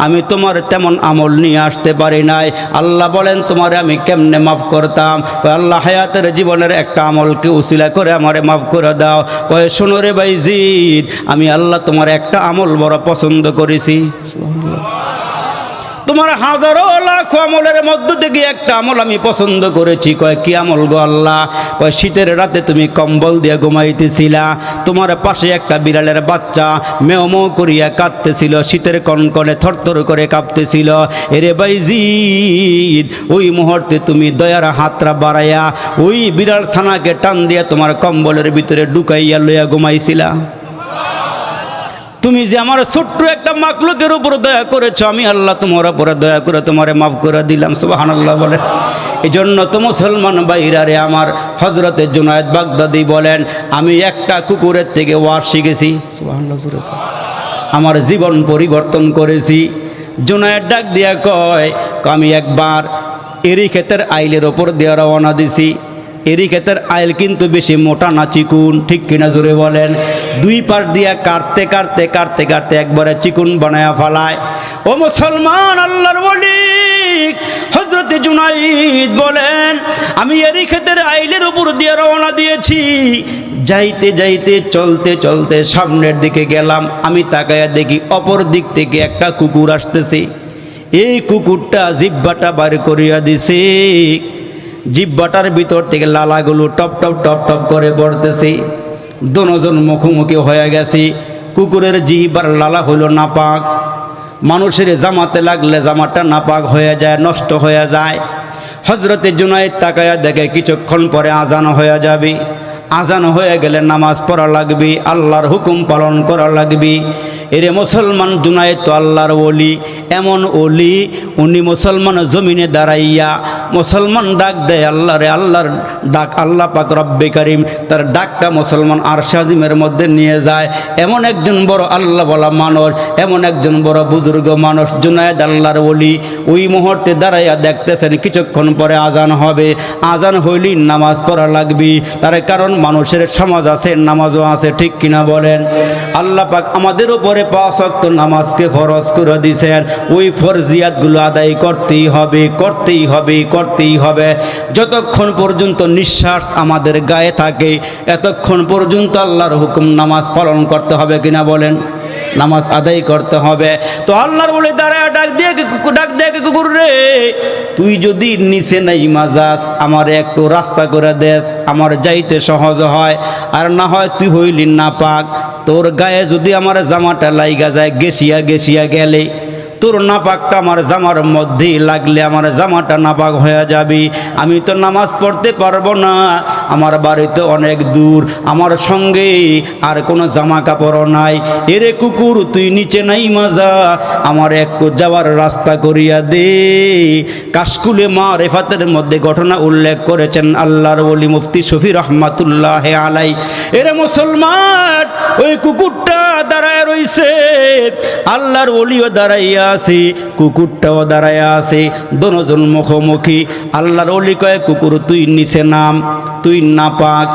আমি তোমার তেমন আমল নিয়ে আসতে পারি নাই। আল্লাহ বলেন তোমারে আমি কেমনে মাফ করতাম? কয় আল্লাহ হায়াতের জীবনের একটা আমলকে উসিলা করে আমারে মাফ করে দাও। কয় শোনো রে বাইজিদ, আমি আল্লাহ তোমার একটা আমল বড় পছন্দ করেছি। তোমার হাজারো লাখ আমলের মধ্য থেকে একটা আমল আমি পছন্দ করেছি। কয় কি আমল গো আল্লাহ? কয় শীতের রাতে তুমি কম্বল দিয়ে ঘুমাইতেছিলা, তোমার পাশে একটা বিড়ালের বাচ্চা মেও মেও করিয়া কাঁদতেছিল, শীতের কনকনে থরথর করে কাঁপতেছিল। এরে বাইজিদ, ওই মুহূর্তে তুমি দয়ার হাতটা বাড়াইয়া ওই বিড়াল ছানাকে টান দিয়া তোমার কম্বলের ভিতরে ঢুকাইয়া লইয়া ঘুমাইছিলা। তুমি যে আমার ছোট্ট একটা মাকলুকের উপর দয়া করেছো, আমি আল্লাহ তোমার উপরে দয়া করে তোমারে মাফ করে দিলাম। সুবহানাল্লাহ বলে। এই জন্য তো মুসলমান ভাইরারে আমার, হযরতে জুনায়েদ বাগদাদি বলেন, আমি একটা কুকুরের থেকে ওয়াজ শিখেছি। সুবহানাল্লাহ। আমার জীবন পরিবর্তন করেছি। জুনায়েদ ডাক দিয়া কয়, আমি একবার এরি ক্ষেতের আইলের ওপর দিয়ে রওনা দিছি। এরি ক্ষেতের আইল কিন্তু বেশি মোটা না চিকুন, ঠিক কিনা জোরে বলেন? দুই পাশ দিয়া কাটতে কাটতে কাটতে কাটতে একবারে চিকুন বানায়া ফালায়। ও মুসলমান আল্লাহর ওলি হযরতে জুনাইদ বলেন, আমি এরি ক্ষেতের আইলের উপর দিয়ে রওনা দিয়েছি। যাইতে যাইতে চলতে চলতে সামনের দিকে গেলাম, আমি তাকায়া দেখি অপর দিক থেকে একটা কুকুর আসতেছে। এই কুকুরটা জিহ্বাটা বার করিয়া দিছে, জিহ্বাটার ভিতর থেকে লালাগুলো টপ টপ টপ টপ করে পড়তেছে। দুজন মুখোমুখি হয়ে গেছে। কুকুরের জিহ্বার লালা হইল নাপাক। মানুষের জামাতে লাগলে জামাটা নাপাক হয়ে যায়, নষ্ট হয়ে যায়। হযরতে জুনায়েদ তাকায়া দেখে কিছুক্ষণ পরে আজান হয়ে যাবে। আজান হয়ে গেলে নামাজ পড়া লাগবে, আল্লাহর হুকুম পালন করা লাগবে। এরে মুসলমান, জুনায়েদ তো আল্লাহর ওলি, এমন ওলি উনি মুসলমান জমিনে দাঁড়াইয়া মুসলমান ডাক দেয় আল্লাহরে। আল্লাহর ডাক আল্লাহ পাক রব্বে কারিম তার ডাকটা মুসলমান আরশে আজিমের মধ্যে নিয়ে যায়। এমন একজন বড় আল্লাহ বলা মানুষ, এমন একজন বড় বুজুর্গ মানুষ জুনায়েদ আল্লাহর ওলি। ওই মুহূর্তে দাঁড়াইয়া দেখতেছেন কিছুক্ষণ পরে আজান হবে। আজান হইলেই নামাজ পড়া লাগবে, তার কারণ মানুষের সমাজ আছে, নামাজও আছে, ঠিক কিনা বলেন? আল্লাহ পাক আমাদের উপরে 5 ওয়াক্ত নামাজকে ফরজ করে দিয়েছেন। ওই ফরজিয়াতগুলো আদায় করতেই হবে, করতেই হবে, করতেই হবে। যতক্ষণ পর্যন্ত নিঃশ্বাস আমাদের গায়ে থাকে এতক্ষণ পর্যন্ত আল্লাহর হুকুম নামাজ পালন করতে হবে, কিনা বলেন? নামাজ আদায় করতে হবে। তো আল্লাহর বলে দাঁড়ায় ডাক দিয়ে কুকুর রে, তুই যদি নিচে নাই মাজাস আমার একটু রাস্তা করে দেস, আমার যাইতে সহজ হয়। আর না হয় তুই হইলি না পাক, তোর গায়ে যদি আমার জামাটা লাইগা যায় গেছিয়া গেছিয়া গেলে, তোর নাপাকটা আমার জামার মধ্যেই লাগলে আমার জামাটা নাপাক হয়ে যাবে। আমি তো নামাজ পড়তে পারবো না, আমার বাড়িতে অনেক দূর, আমার সঙ্গে আর কোনো জামা কাপড় নাই। এরে কুকুর তুই নিচে নাই মাজা, আমার একটু যাওয়ার রাস্তা করিয়া দে। কাশকুলে মারিফাতের মধ্যে ঘটনা উল্লেখ করেছেন আল্লাহর ওলি মুফতি শফি রহমাতুল্লাহ আলাই। এরে মুসলমান, ওই কুকুরটা দাঁড়ায় রইছে, আল্লাহর ওলিও দাঁড়াইয়া আছে, কুকুরটাও দাঁড়াইয়া আছে, দুজন মুখোমুখি। আল্লাহর ওলি কয় কুকুর তুই নিচে নাম, তুই নাপাক,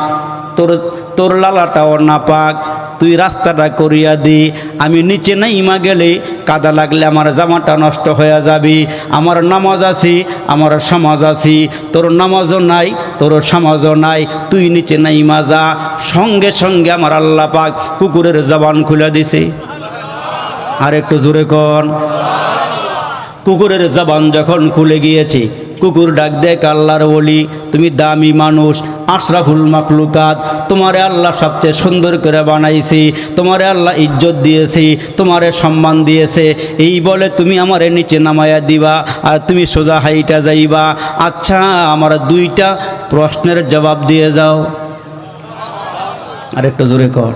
তোর লালাটাও নাপাক, তুই রাস্তাটা করিয়া দি। আমি নিচে নাইমা গেলে কাদা লাগলে আমার জামাটা নষ্ট হয়ে যাবে। আমার নামাজ আছি, আমার সমাজ আছি, তোর নামাজও নাই, তোর সমাজও নাই, তুই নিচে নাইমা যা। সঙ্গে সঙ্গে আমার আল্লাহ পাক কুকুরের জবান খুলে দিছে। আর একটু জোরে কন। কুকুরের জবান যখন খুলে গিয়েছে, কুকুর ডাক দেখ আল্লাহর ওলি, তুমি দামি মানুষ, আশরাফুল মাখলুকাত, তোমারে আল্লাহ সবচেয়ে সুন্দর করে বানাইছি, তোমারে আল্লাহ ইজ্জত দিয়েছি, তোমারে সম্মান দিয়েছে, এই বলে তুমি আমারে নিচে নামাইয়া দিবা আর তুমি সোজা হাইটা যাইবা। আচ্ছা আমার 2টা প্রশ্নের জবাব দিয়ে যাও। আর একটু জোরে কর,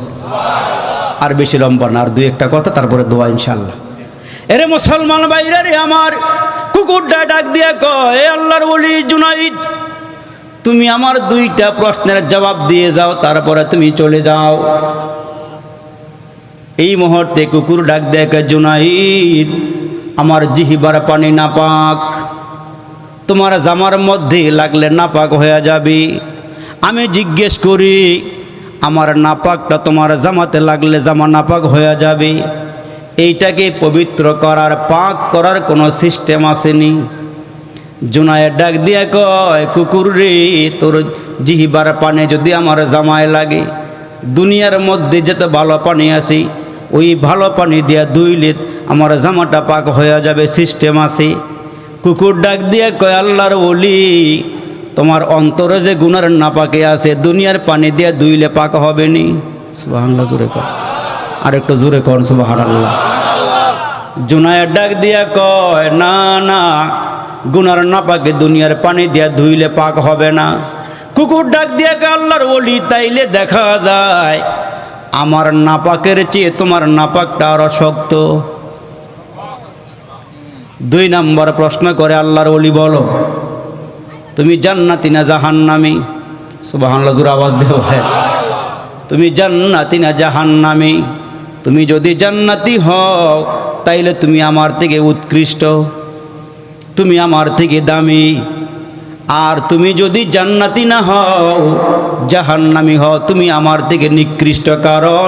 আর বেশি লম্বা না, আর 2-1টা কথা, তারপরে দোয়া ইনশাল্লাহ। এরে মুসলমান ভাইরা রে আমার, কুকুরটা ডাক দিয়ে কয় আল্লাহর ওলি জুনাইদ, তুমি আমার 2টা প্রশ্নের জবাব দিয়ে যাও, তারপরে তুমি চলে যাও। এই মুহূর্তে কুকুর ডাক দিয়ে কয় জুনাইদ, আমার জিহ্বার পানি নাপাক, তোমার জামার মধ্যে লাগলে নাপাক হয়ে যাবি। আমি জিজ্ঞেস করি, আমার নাপাকটা তোমার জামাতে লাগলে জামা নাপাক হয়ে যাবে, এইটাকে পবিত্র করার পাক করার কোনো সিস্টেম আসেনি? জুনায়ের ডাক দিয়া কয়, কুকুর রে, তোর জিহিবার পানে যদি আমার জামায় লাগে, দুনিয়ার মধ্যে যত ভালো পানি আছে ওই ভালো পানি দিয়া ধুইলে আমার জামাটা পাক হয়ে যাবে, সিস্টেম আছে। কুকুর ডাক দিয়া কয়, আল্লাহর ওলি, তোমার অন্তরে যে গুনার নাপাকে আছে দুনিয়ার পানি দিয়া ধুইলে পাক হবে নি? সুবহানাল্লাহ, জোরে কর, আর একটু জোরে কর সুবহানাল্লাহ। জুনায়ের ডাক দিয়া কয়, না না, গুনার নাপাকে দুনিয়ার পানি দিয়া ধুইলে পাক হবে না। কুকুর ডাক দিয়া কয়, আল্লাহর ওলি, তাইলে দেখা যায় আমার নাপাকের চেয়ে তোমার নাপাকটা আরো শক্ত। 2 নম্বর প্রশ্ন করে, আল্লাহর ওলি বলো, তুমি জান্নাতি না জাহান্নামী? সুবহানাল্লাহ, জোরে আওয়াজ দেও। তুমি জান্নাতি না জাহান্নামী? তুমি যদি জান্নাতি হও তাইলে তুমি আমার থেকে উৎকৃষ্ট, তুমি আমার থেকে দামি। আর তুমি যদি জান্নাতি না হও, জাহান্নামী হও, তুমি আমার থেকে নিকৃষ্ট। কারণ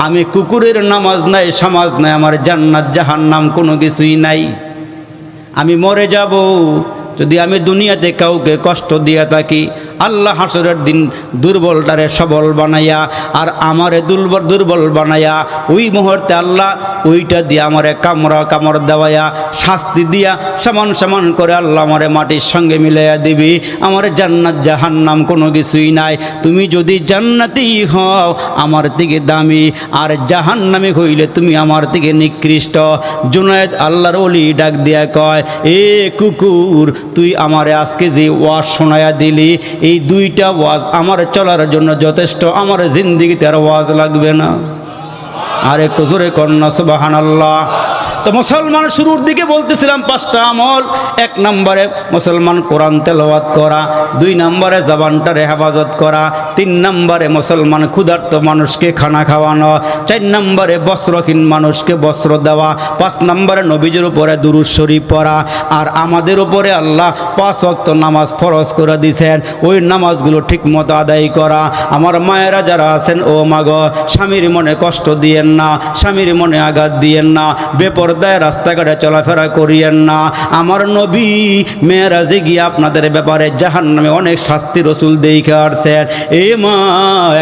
আমি কুকুরের নামাজ নাই, সমাজ নাই, আমার জান্নাত জাহান্নাম কোনো কিছুই নাই। আমি মরে যাব যদি আমি দুনিয়াতে কাউকে কষ্ট দিয়ে থাকি, আল্লাহ হাসরের দিন দুর্বলটারে সবল বানাইয়া আর আমারে দুর্বল বানাইয়া ওই মুহূর্তে আল্লাহ ওইটা দিয়ে আমারে কামড় দেওয়াইয়া শাস্তি দিয়া সমান সমান করে আল্লাহ আমারে মাটির সঙ্গে মিলাইয়া দিবি। আমার জান্নাত জাহান্নাম কোনো কিছুই নাই। তুমি যদি জান্নাতি হও আমার থেকে দামি, আর জাহান্নামী হইলে তুমি আমার থেকে নিকৃষ্ট। জুনায়েদ আল্লাহর ওলি ডাক দিয়া কয়, এ কুকুর, তুই আমারে আজকে যে ওয়াজ শোনায়া দিলি, এই 2টা ওয়াজ আমার চলার জন্য যথেষ্ট, আমার জিন্দেগিতে আর ওয়াজ লাগবে না। আর একটু জোরে কন্যা সুবহানাল্লাহ। তো মুসলমান শুরুর দিকে বলতেছিলাম 5টা আমল। 1 নম্বরে মুসলমান কোরআন তেলাওয়াত করা, 2 নম্বরে জবানটারে হেফাজত করা, 3 নম্বরে মুসলমান ক্ষুধার্ত মানুষকে খানা খাওয়ানো, 4 নম্বরে বস্ত্রহীন মানুষকে বস্ত্র দেওয়া, 5 নম্বরে নবীজির উপরে দুরূদ শরীফ পড়া। আর আমাদের উপরে আল্লাহ 5 ওয়াক্ত নামাজ ফরজ করে দিয়েছেন, ওই নামাজগুলো ঠিক মতো আদায় করা। আমার মায়েরা যারা আছেন, ও মাগো, স্বামীর মনে কষ্ট দিয়েন না, স্বামীর মনে আঘাত দিয়েন না, বেপরদায় রাস্তাঘাটে চলাফেরা করিয়েন না। আমার নবী মেরাজে গিয়ে আপনাদের ব্যাপারে জাহান্নামে অনেক শাস্তি রসুল দেখে আসছেন। এই মা,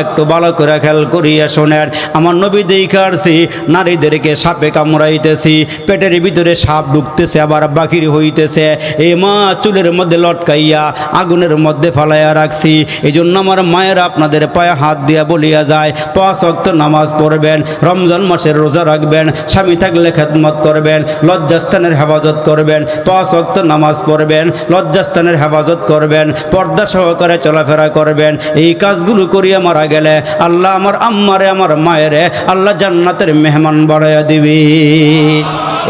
একটু ভালো করে খেয়াল করিয়া শোনেন, আমার নবী দেখে আসছি নারীদেরকে সাপে কামড়াইতেছি, পেটের ভিতরে সাপ ঢুকতেছে আবার বাকির হইতেছে। এই মা, চুলের মধ্যে লটকাইয়া আগুনের মধ্যে ফালাইয়া রাখছি। এই জন্য আমার মায়েরা আপনাদের পায়ে হাত দিয়া বলিয়া যায়, 5 ওয়াক্ত নামাজ পড়বেন, রমজান মাসের রোজা রাখবেন, স্বামী থাকলে খেদমত করবেন, লজ্জাস্থানের হেফাজত করবেন, 5 ওয়াক্ত নামাজ পড়বেন, লজ্জাস্থানের হেফাজত করবেন, পর্দা সহকারে চলাফেরা করবেন। এই কাজগুলো করিয়া মারা গেলে আল্লাহ আমার আম্মারে, আমার মায়েরে আল্লাহ জান্নাতের মেহমান বাড়াইয়া দিবি।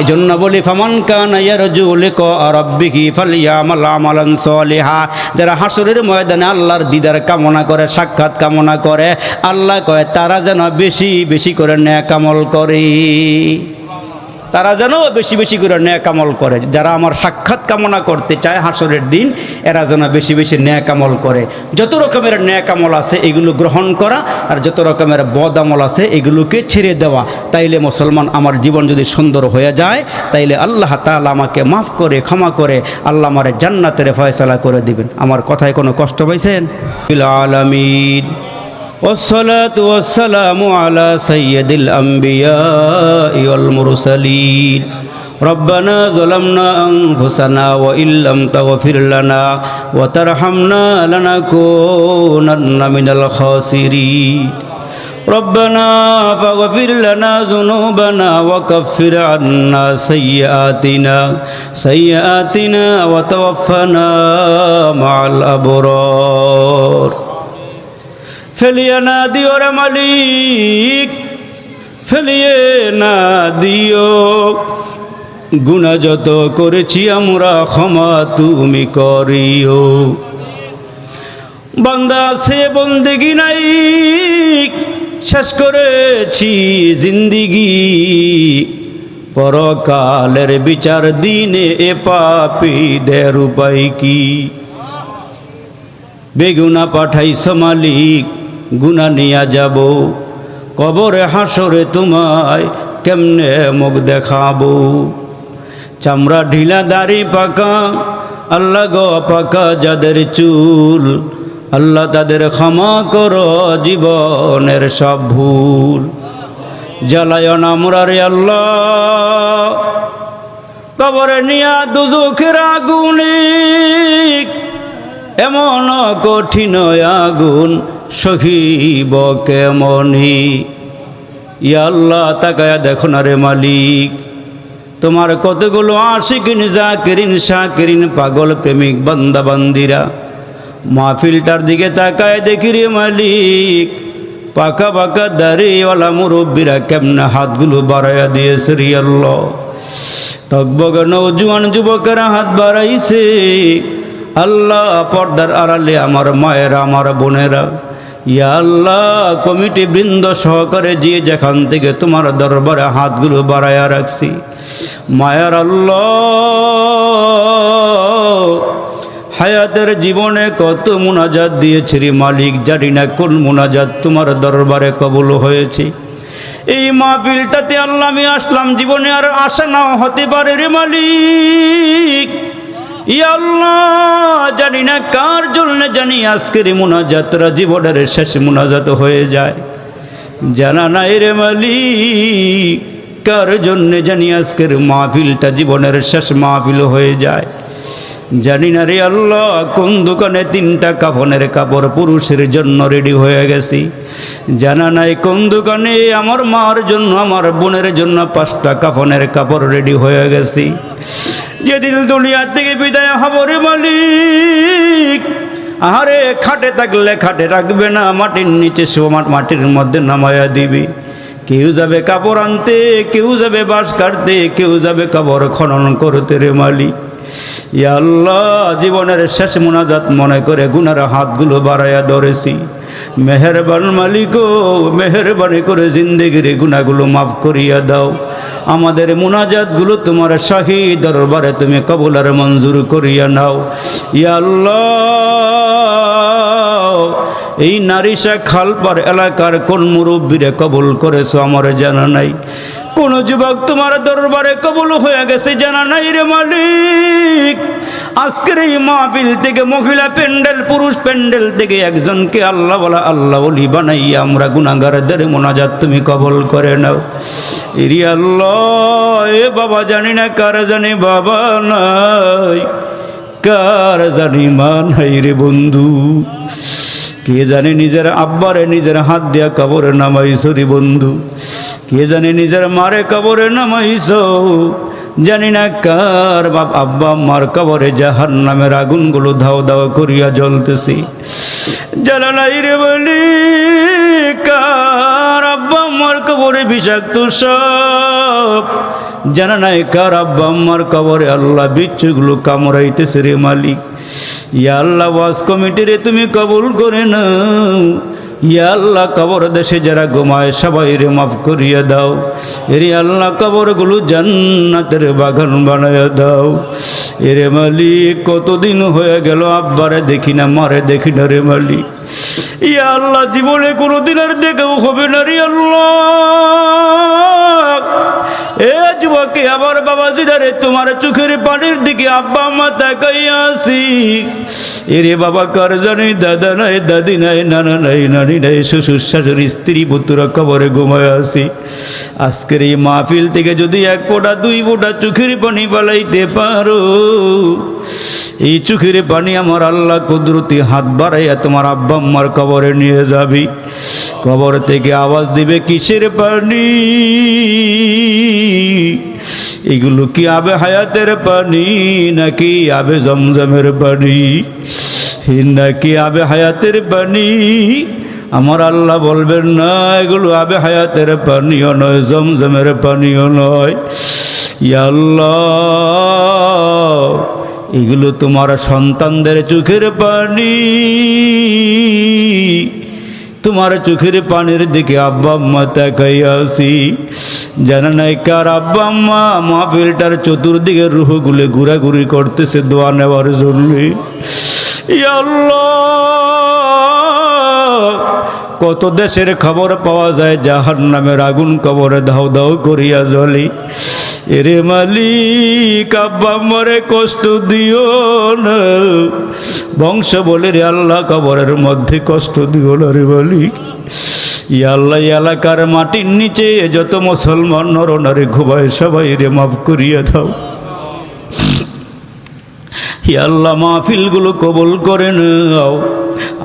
এই জন্য বলি, ফামান কানা ইয়ারজু লিকা রাব্বিহি ফালইয়ামাল আমালান সালিহা। যারা হাসরের ময়দানে আল্লাহর দিদার কামনা করে, সাক্ষাৎ কামনা করে, আল্লাহ কয় তারা যেন বেশি বেশি করে নেক আমল করে, তারা যেন বেশি বেশি করে নেক আমল করে। যারা আমার সাক্ষাৎ কামনা করতে চায় হাসরের দিন, এরা যেন বেশি বেশি নেক আমল করে। যত রকমের নেক আমল আছে এগুলো গ্রহণ করা, আর যত রকমের বদ আমল আছে এগুলোকে ছেড়ে দেওয়া। তাইলে মুসলমান, আমার জীবন যদি সুন্দর হয়ে যায়, তাইলে আল্লাহ তাআলা আমাকে মাফ করে, ক্ষমা করে আল্লাহ আমার জান্নাতের ফয়সালা করে দিবেন। আমার কথায় কোনো কষ্ট পাইছেন? বিল আলামিন। والصلاة والسلام على سيد الأنبياء والمرسلين. ربنا ظلمنا أنفسنا وإن لم تغفر لنا وترحمنا لنكونن من الخاسرين. ربنا فاغفر لنا ذنوبنا وكفر عنا سيئاتنا وتوفنا مع الأبرار. ফেলিয়ে না দিও রে মালিক, ফেলিয়ে না দিও, গুনাহ যত করেছি আমরা ক্ষমা তুমি করিও। বান্দা আছে বন্দেগি নাই, শেষ করেছি জিন্দিগি, পরকালের বিচার দিনে এ পাপীদের উপায় কি? বেগুনা পাঠাইছ মালিক, গুনা নিয়া যাব, কবরে হাসরে তোমায় কেমনে মুখ দেখাবো? চামড়া ঢিলা দাড়ি পাকা, আল্লাহ গো পাকা যাদের চুল, আল্লাহ তাদের ক্ষমা করো জীবনের সব ভুল। জ্বালায় না মুরারে আল্লাহ, কবরে নিয়া দুজখের আগুনে, এমন কঠিন আগুন সহিব কেমনি? ইয়া আল্লাহ তাকায়া দেখো না রে মালিক, তোমার কতগুলো আশিকিন জাকিরিন শাকিরিন পাগল প্রেমিক বান্দা বান্দিরা মাহফিলটার দিকে তাকায় দেখি রে মালিক, পাকা পাকা দাড়িওয়ালা মুরব্বীরা কেমনে হাতগুলো বাড়াইয়া দিয়েছে রে আল্লাহ। টকবগে নৌজওয়ান যুবকেরা হাত বাড়াইছে। আল্লাহ পর্দার আড়ালে আমার মায়েরা, আমার বোনেরা, ইয়া আল্লাহ কমিটি বৃন্দ সহকারে যে যেখান থেকে তোমার দরবারে হাতগুলো বাড়াইয়া রাখছি, মায়ার আল্লাহ হায়াতের জীবনে কত মুনাজাত দিয়েছি রে মালিক, জানি না কোন মুনাজাত তোমার দরবারে কবুল হয়েছে। এই মাহফিলটাতে আল্লাহ আমি আসলাম, জীবনে আর আশা নাও হতে পারে রে মালিক। ইয়া আল্লাহ জানি না কার জন্য জানি আজকের মুনাজাতরা জীবনের শেষ মুনাজাত হয়ে যায়, জানা নাই রে মালিক কার জন্য জানি আজকের মাহফিলটা জীবনের শেষ মাহফিল হয়ে যায়। জানি না রে আল্লাহ কোন দোকানে 3টা কাফনের কাপড় পুরুষের জন্য রেডি হয়ে গেছি, জানা নাই কোন দোকানে আমার মার জন্য, আমার বোনের জন্য 5টা কাফনের কাপড় রেডি হয়ে গেছি। যেদিন দুনিয়া থেকে বিদায় হব রে মালিক, আহারে খাটে থাকলে খাটে রাখবে না, মাটির নিচে মাটির মধ্যে নামায়া দিবি। কেউ যাবে কাপড় আনতে, কেউ যাবে বাঁশ কাটতে, কেউ যাবে কবর খনন করতে রে মালিক। ইয়া আল্লাহ জীবনের শেষ মুনাজাত মনে করে গুনার হাতগুলো বাড়াইয়া ধরেছি। মেহেরবান মালিক, মেহেরবানি করে জিন্দেগির গুনাহগুলো মাফ করিয়া দাও। আমাদের মুনাজাতগুলো তোমার শাহী দরবারে তুমি কবুল আর মঞ্জুর করিয়া নাও। ইয়া আল্লাহ এই নারিশা খালপার এলাকার কোন মুরব্বীরে কবুল করেছো আমার জানা নাই, কোন যুবক তোমার দরবারে কবুল হয়ে গেছে জানা নাই রে মালিক। আজকের এই মাহফিল থেকে মহিলা প্যান্ডেল, পুরুষ প্যান্ডেল থেকে একজনকে আল্লাহ বলা আল্লাহ ওলি বানাইয়া আমরা গুনাহগারদের মুনাজাত তুমি কবুল করে নাও। এরি আল্লাহ এ বাবা জানি না কার জানি বাবা নাই, কার জানি মা নাই রে বন্ধু, কে জানে নিজের আব্বারে নিজের হাত দিয়া কবরে নামাইছো রে বন্ধু, কে জানে নিজের মারে কবরে নামাইছো, জানি না কার বাপ আব্বা আম্মার কবরে জাহান্নামের আগুনগুলো ধাও ধাও করিয়া জ্বলতেছি, জানা নাই রে বলি কার আব্বা আম্মার কবরে বিষাক্ত সাপ, জানা নাই কার আব্বা আম্মার কবরে আল্লাহ বিচ্ছুগুলো কামড়াইতেছে রে মালিক। ইয়া আল্লাহ ওয়াজ কমিটিরে তুমি কবুল করে নাও। ইয়া আল্লাহ কবর দেশে যারা ঘুমায় সবাই রে মাফ করিয়া দাও। এরে আল্লাহ কবরগুলো জান্নাতের বাগান বানাইয়া দাও। এরে মালিক কতদিন হয়ে গেল আব্বারে দেখি না, মারে দেখি না রে মালিক। ইয়া আল্লাহ জীবনে কোনোদিন আর দেখাও হবে না রে আল্লাহ। এ যুবকে আবার বাবা জিদারে তোমার চোখের পানির দিকে আব্বা আম্মা তাকাইয়া আছি। এরে বাবা কার জানি দাদা নাই, দাদি নাই, নানা নাই, নানি নাই, শ্বশুর শাশুড়ি স্ত্রী পুত্র কবরে ঘুমায় আছি। আজকের এই মাহফিল থেকে যদি 1 ফোঁটা 2 ফোঁটা চোখের পানি পালাইতে পারো, এই চোখের পানি আমার আল্লাহ কুদরতি হাত বাড়াইয়া তোমার আব্বা আম্মার কবরে নিয়ে যাবি। কবর থেকে আওয়াজ দিবে কিসের পানি? এগুলো কি আবে হায়াতের পানি নাকি আবে জমজমের পানি, নাকি আবে হায়াতের পানি? আমার আল্লাহ বলবেন না এগুলো আবে হায়াতের পানিও নয়, জমজমের পানিও নয়। ইয়া আল্লাহ এগুলো তোমার সন্তানদের চোখের পানি, তোমার চোখের পানির দিকে আব্বা আম্মা তাকাইয়া আছি। জানা নাই কার আব্বা আম্মা মাহফিলটার চতুর্দিকে রুহগুলো ঘুরাঘুরি করতেছে দোয়া নেওয়ার জন্য। ইয়া আল্লাহ, কত দেশের খবর পাওয়া যায় জাহান্নামের আগুন কবরে ধাও ধাও করিয়া জ্বলে। এরে মালিক, আব্বা আম্মারে কষ্ট দিও না, বংশ বলে রে আল্লাহ কবরের মধ্যে কষ্ট দিও না রে মালিক। ইয়া আল্লাহ, এলাকার মাটির নিচে যত মুসলমান নরনারী ঘুমায় সবাই রে মাফ করিয়া দাও। ইয়া আল্লাহ, মাহফিলগুলো কবুল করে নাও।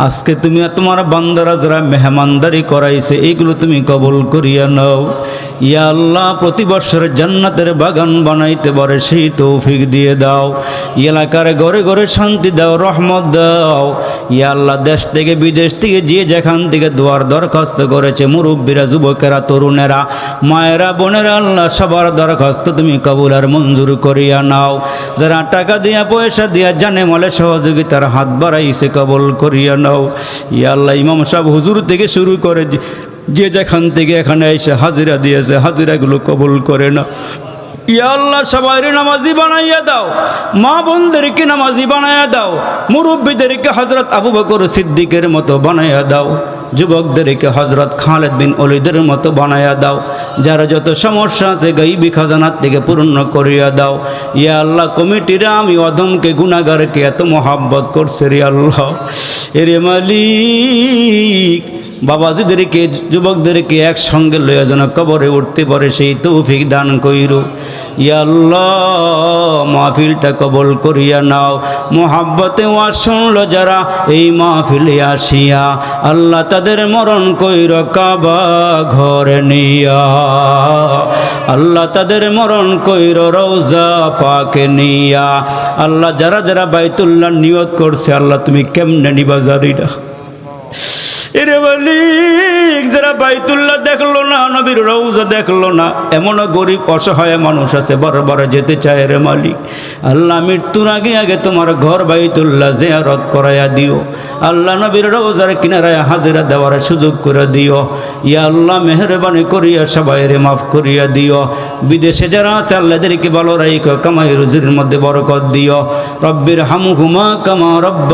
আজকে তুমি তোমার বান্দারা যারা মেহমানদারি করাইছে এইগুলো তুমি কবুল করিয়া নাও। ইয়া আল্লাহ, প্রতি বছর জান্নাতের বাগান বানাইতে পারে সেই তৌফিক দিয়ে দাও। এলাকার ঘরে ঘরে শান্তি দাও, রহমত দাও। ইয়া আল্লাহ, দেশ থেকে বিদেশ থেকে যে যেখান থেকে দোয়ার দরখাস্ত করেছে, মুরব্বীরা, যুবকেরা, তরুণেরা, মায়েরা, বোনেরা, আল্লাহ সবার দরখাস্ত তুমি কবুল আর মঞ্জুর করিয়া নাও। যারা টাকা দিয়া পয়সা দিয়া জানে মালে সহযোগিতার হাত বাড়াইছে কবুল করিয়া নাও। ইয়া আল্লাহ, ইমাম সাহেব হুজুর থেকে শুরু করে যে যেখান থেকে এখানে এসে হাজিরা দিয়েছে হাজিরাগুলো কবুল করে না। ইয়া আল্লাহ, সবাই নামাজি বানাইয়া দাও, মা বোনদেরকে নামাজি বানাইয়া দাও, মুরব্বীদেরকে হযরত আবু বকর সিদ্দিকের মতো বানাইয়া দাও, যুবকদেরকে হযরত খালিদ বিন ওলীদের মতো বানাইয়া দাও। যারা যত সমস্যা আছে গায়বী খাজানার থেকে পূর্ণ করিয়া দাও। ইয়া আল্লাহ, কমিটিরা আমি অধমকে গুনাহগারকে এত মহাব্বত করছে রে আল্লাহ। এরে মালিক, বাবাজিদেরকে যুবকদেরকে একসঙ্গে লইয়া যেন কবরে উঠতে পারে সেই তৌফিক দান কইরো। ইয়া আল্লাহ, মাহফিলটা কবুল করিয়া নাও। মোহাব্বতে ওয়াজ শুনলো যারা এই মাহফিলে আসিয়া, আল্লাহ তাদের মরণ কইর কাবা ঘরে নিয়া। আল্লাহ তাদের মরণ কইর রওজা পাকে নিয়া। আল্লাহ, যারা যারা বাইতুল্লাহ নিয়ত করছে আল্লাহ তুমি কেমনে নিবা জানি না। এরে মালিক, যারা বাইতুল্লাহ দেখলো না, নবীর রওজা দেখলো না, এমনও গরিব অসহায় মানুষ আছে বারবার যেতে চায় রে মালিক। আল্লাহ, মৃত্যুর আগে আগে তোমার ঘর বাইতুল্লাহ জিয়ারত করাইয়া দিও। আল্লাহ, নবীর রওজার কিনারায় হাজিরা দেওয়ার সুযোগ করে দিও। ইয়া আল্লাহ, মেহেরবানি করিয়া সবাই রে মাফ করিয়া দিও। বিদেশে যারা আছে আল্লাহ এদেরকে ভালো রাখো, কামাই রুজির মধ্যে বরকত দিও। রব্বির হামহুমা কামা রব্বা